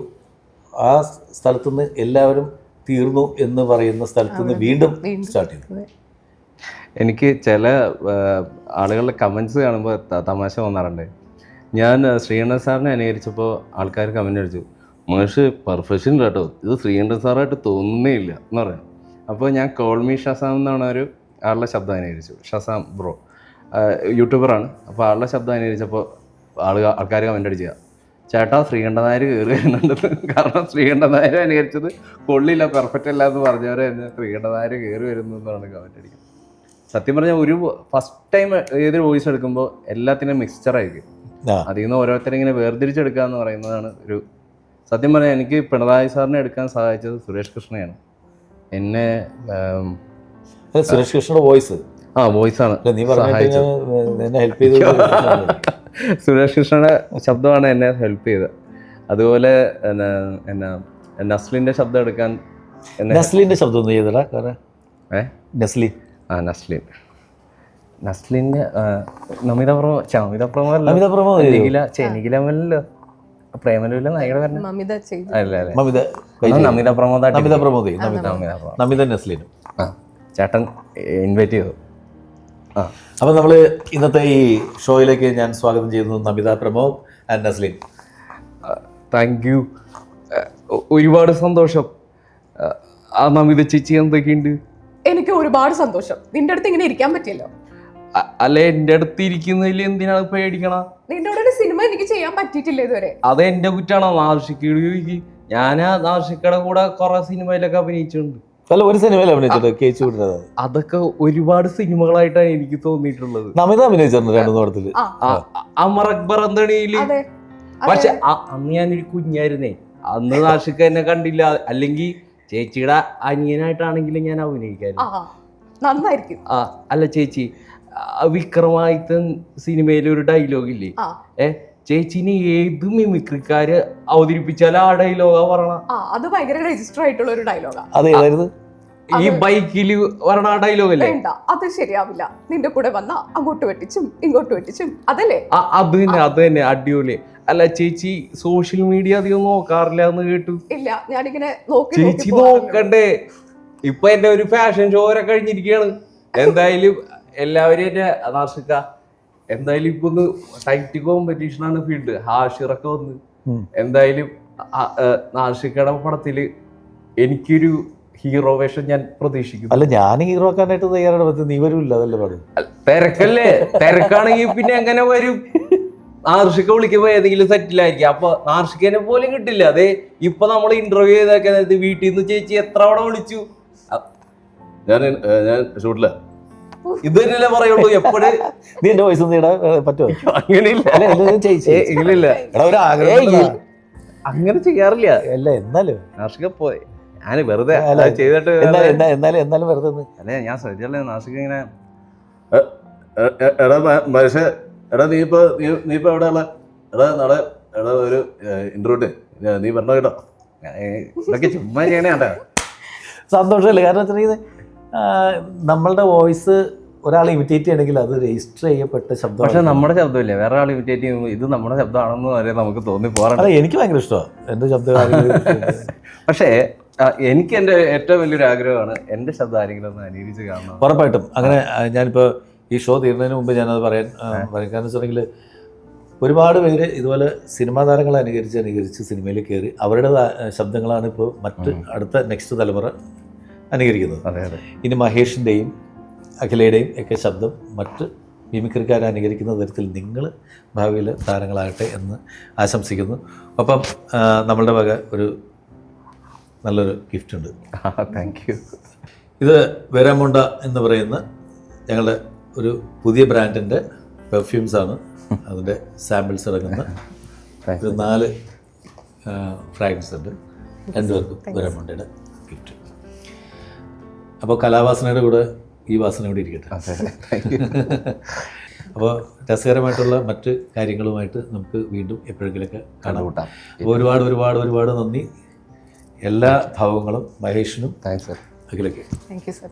ആ സ്ഥലത്തുനിന്ന് എല്ലാവരും തീർന്നു എന്ന് പറയുന്ന സ്ഥലത്തുനിന്ന് വീണ്ടും സ്റ്റാർട്ട് ചെയ്തു. എനിക്ക് ചില ആളുകളുടെ കമൻസ് കാണുമ്പോൾ തമാശ തോന്നാറുണ്ട്. ഞാൻ ശ്രീകണ്ഠൻ സാറിനെ അനുകരിച്ചപ്പോൾ ആൾക്കാർ കമൻ്റ് അടിച്ചു, മഹേഷ് പെർഫെക്ഷൻ കേട്ടോ, ഇത് ശ്രീകണ്ഠൻ സാറായിട്ട് തോന്നുന്നേ ഇല്ല എന്ന് പറയാം. അപ്പോൾ ഞാൻ കോൾമി ഷസാം എന്നാണ് ഒരു ആളുടെ ശബ്ദം അനുകരിച്ചു. ഷസാം ബ്രോ യൂട്യൂബറാണ്. അപ്പോൾ ആളുടെ ശബ്ദം അനുകരിച്ചപ്പോൾ ആൾക്കാർ കമൻ്റ് അടിക്കുക, ചേട്ടാ ശ്രീകണ്ഠൻ നായർ കയറി വരുന്നുണ്ടെന്ന്. കാരണം ശ്രീകണ്ഠൻ നായർ അനുകരിച്ചത് കൊള്ളില്ല, പെർഫെക്റ്റ് അല്ല എന്ന് പറഞ്ഞവരെ തന്നെ ശ്രീകണ്ഠൻ നായർ കയറി വരുന്നു എന്നാണ് കമൻ്റ് അടിക്കുന്നത്. സത്യം പറഞ്ഞാൽ ഒരു ഫസ്റ്റ് ടൈം ഏതൊരു വോയിസ് എടുക്കുമ്പോൾ എല്ലാത്തിനും മിക്സ്ചറായിരിക്കും. അതിൽ നിന്ന് ഓരോരുത്തരെ ഇങ്ങനെ വേർതിരിച്ചെടുക്കുക എന്ന് പറയുന്നതാണ് ഒരു സത്യം പറഞ്ഞാൽ എനിക്ക് പിണറായി സാറിനെ എടുക്കാൻ സഹായിച്ചത് സുരേഷ് കൃഷ്ണയാണ്. എന്നെ സുരേഷ് കൃഷ്ണയുടെ വോയിസ് വോയിസാണ് സഹായിച്ചത്. സുരേഷ് കൃഷ്ണയുടെ ശബ്ദമാണ് എന്നെ ഹെൽപ്പ് ചെയ്തത്. അതുപോലെ നസ്ലിൻ്റെ ശബ്ദം എടുക്കാൻ നസ്ലിൻ്റെ ശബ്ദം ഒന്നും ചെയ്തടാ. നസ്ലിൻ നസ്ലിൻ്റെ നമിത പ്രമോ നിഖിലമല്ലോ പ്രേമലൂല നായിക നമിത പ്രമോദ് നസ്ലിനും ചേട്ടൻ ഇൻവൈറ്റ് ചെയ്തു. അപ്പം നമ്മൾ ഇന്നത്തെ ഈ ഷോയിലേക്ക് ഞാൻ സ്വാഗതം ചെയ്യുന്നു Namitha Pramod and Naslen. Thank you. ഒരുപാട് സന്തോഷം. ആ നമിത ചേച്ചി എന്തൊക്കെയുണ്ട്? എനിക്ക് ഒരുപാട് സന്തോഷം. നിന്റെ അടുത്ത് ഇങ്ങനെ ഇരിക്കാൻ പറ്റിയല്ലോ. അല്ലെ എന്റെ അടുത്ത് ഇരിക്കുന്നതിൽ എന്തിനാണ് പേടിക്കണ? നിന്റെ കൂടെ ഒരു സിനിമ എനിക്ക് ചെയ്യാൻ പറ്റിയിട്ടില്ല ഇതുവരെ. അത് എന്റെ കുറ്റാണോ? നാർഷിക്കയുടെ ഞാൻ നാർഷിക്കയുടെ കൂടെ കുറെ സിനിമയിലൊക്കെ അഭിനയിച്ചിട്ടുണ്ട്. ഒരു സിനിമയിൽ അഭിനയിച്ചിട്ട് അതൊക്കെ ഒരുപാട് സിനിമകളായിട്ടാണ് എനിക്ക് തോന്നിയിട്ടുള്ളത്. നമിത അഭിനയിച്ചിട്ടുണ്ട് അമർ അക്ബർ അന്തണിയില്. പക്ഷെ അന്ന് ഞാനൊരു കുഞ്ഞായിരുന്നേ. അന്ന് നാർഷിക്ക എന്നെ കണ്ടില്ല. അല്ലെങ്കിൽ ചേച്ചിയുടെ അനിയനായിട്ടാണെങ്കിലും ഞാൻ അഭിനയിക്കായിരുന്നു. അല്ല ചേച്ചി, വിക്രമാദിത്യൻ സിനിമയിലെ ഒരു ഡയലോഗ് ഇല്ലേ, ചേച്ചിനെ ഏത് മിമിക്രിക്കാര് അവതരിപ്പിച്ചാലും ആ ഡയലോഗാ പറയണ. അത് ഭയങ്കര രജിസ്റ്റർ ആയിട്ടുള്ള ഒരു ഡയലോഗാ. ഈ ബൈക്കില് പറയണ ആ ഡയലോഗ് അല്ലേ? അത് ശരിയാവില്ല. നിന്റെ കൂടെ വന്ന അങ്ങോട്ട് വെട്ടിച്ചും ഇങ്ങോട്ട് വെട്ടിച്ചും അതല്ലേ? അത് തന്നെ അടിപൊളി. അല്ല ചേച്ചി സോഷ്യൽ മീഡിയ അധികം നോക്കാറില്ല എന്ന് കേട്ടു. ഇല്ല, ഞാനിങ്ങനെ ചേച്ചി നോക്കണ്ടേ? ഇപ്പൊ എന്റെ ഒരു ഫാഷൻ ഷോ വരെ കഴിഞ്ഞിരിക്കുകയാണ്. എന്തായാലും എല്ലാവരും എന്റെ നാർഷിക എന്തായാലും ഇപ്പൊ ഒന്ന് ടൈറ്റ് കോമ്പറ്റീഷനാണ് ഫീൽഡ്. ഹാഷിറൊക്കെ വന്ന് എന്തായാലും നാർഷികയുടെ പടത്തില് എനിക്കൊരു ഹീറോ വേഷം ഞാൻ പ്രതീക്ഷിക്കുന്നു. അല്ല, ഞാൻ ഹീറോ ആക്കാനായിട്ട് തയ്യാറാണ്. നീ വരൂല്ല, അതല്ലേ പാടും. തിരക്കല്ലേ? തിരക്കാണെങ്കിൽ പിന്നെ എങ്ങനെ വരും? നാർഷിക വിളിക്കുമ്പോ ഏതെങ്കിലും സെറ്റിലായിരിക്കും. അപ്പൊ നാർഷികനെ പോലും കിട്ടില്ല. അതെ ഇപ്പൊ നമ്മൾ ഇന്റർവ്യൂ ചെയ്തൊക്കെ വീട്ടിൽ നിന്ന് ചേച്ചി എത്ര തവണ വിളിച്ചു. ഞാൻ ഷൂട്ടില്ല. ഇത് തന്നെയല്ലേ പറയുള്ളൂ എപ്പോഴും. നീ എന്റെ വോയിസ് പറ്റുമോ? അങ്ങനെയില്ല, അങ്ങനെ ചെയ്യാറില്ല. അല്ല എന്നാലും നാർഷിക പോയി ഞാൻ വെറുതെ ചെയ്തിട്ട് എന്നാലും വെറുതെ അല്ലേ ഞാൻ ശ്രദ്ധിച്ചല്ലേ നാർഷിക ഇങ്ങനെ നീ ഇപ്പൊ എവിടെയുള്ള നാളെ ഒരു ഇന്റർവ്യൂ നീ പറഞ്ഞോ കേട്ടോ. ഇതൊക്കെ ചുമ്മാ ചെയ്യണേണ്ട. സന്തോഷമല്ലേ? കാരണം വെച്ചിട്ടുണ്ടെങ്കിൽ നമ്മളുടെ വോയിസ് ഒരാൾ ഇമിറ്റേറ്റ് ചെയ്യണമെങ്കിൽ അത് രജിസ്റ്റർ ചെയ്യപ്പെട്ട ശബ്ദം. പക്ഷെ നമ്മുടെ ശബ്ദമില്ല, വേറെ ആൾ ഇമിറ്റേറ്റ് ചെയ്യുമ്പോൾ ഇത് നമ്മുടെ ശബ്ദമാണെന്ന് വരെ നമുക്ക് തോന്നി പോകാറുണ്ട്. എനിക്ക് ഭയങ്കര ഇഷ്ടമാണ് എൻ്റെ ശബ്ദം. പക്ഷേ എനിക്ക് എൻ്റെ ഏറ്റവും വലിയൊരു ആഗ്രഹമാണ് എൻ്റെ ശബ്ദം ആരെങ്കിലും ഒന്ന് അനുകരിച്ച് കാണണം. ഉറപ്പായിട്ടും അങ്ങനെ. ഞാനിപ്പോൾ ഈ ഷോ തീരുന്നതിന് മുമ്പ് ഞാനത് പറയാൻ കാരണം വെച്ചിട്ടുണ്ടെങ്കിൽ ഒരുപാട് പേര് ഇതുപോലെ സിനിമാ താരങ്ങളെ അനുകരിച്ച് സിനിമയിൽ കയറി അവരുടെ ശബ്ദങ്ങളാണ് ഇപ്പോൾ അടുത്ത നെക്സ്റ്റ് തലമുറ അനുകരിക്കുന്നത്. ഇനി മഹേഷിൻ്റെയും അഖിലയുടെയും ഒക്കെ ശബ്ദം മറ്റ് മിമിക്രിക്കാരെ അനുകരിക്കുന്ന തരത്തിൽ നിങ്ങൾ ഭാവിയിൽ താരങ്ങളാകട്ടെ എന്ന് ആശംസിക്കുന്നു. ഒപ്പം നമ്മളുടെ വക ഒരു നല്ലൊരു ഗിഫ്റ്റ് ഉണ്ട്. Thank you. ഇത് വെരാമുണ്ട എന്ന് പറയുന്ന ഞങ്ങളുടെ ഒരു പുതിയ ബ്രാൻഡിൻ്റെ പെർഫ്യൂംസാണ് അതിൻ്റെ സാമ്പിൾസ് ഇറങ്ങുന്ന ഒരു 4 ഫ്രാഗ്രൻസ് ഉണ്ട്. രണ്ടുപേർക്കും വിരാമോണ്ടയുടെ ഗിഫ്റ്റ്. അപ്പോൾ കലാവാസനയുടെ കൂടെ ഈ വാസന കൂടി ഇരിക്കട്ടെ. അപ്പോൾ രസകരമായിട്ടുള്ള മറ്റ് കാര്യങ്ങളുമായിട്ട് നമുക്ക് വീണ്ടും എപ്പോഴെങ്കിലൊക്കെ കാണാം. ഒരുപാട് ഒരുപാട് ഒരുപാട് നന്ദി. എല്ലാ ഭാവങ്ങളും മഹേഷിനും അഖിലൊക്കെ. Thank you sir.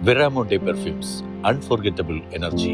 Viramonte Perfumes, unforgettable energy.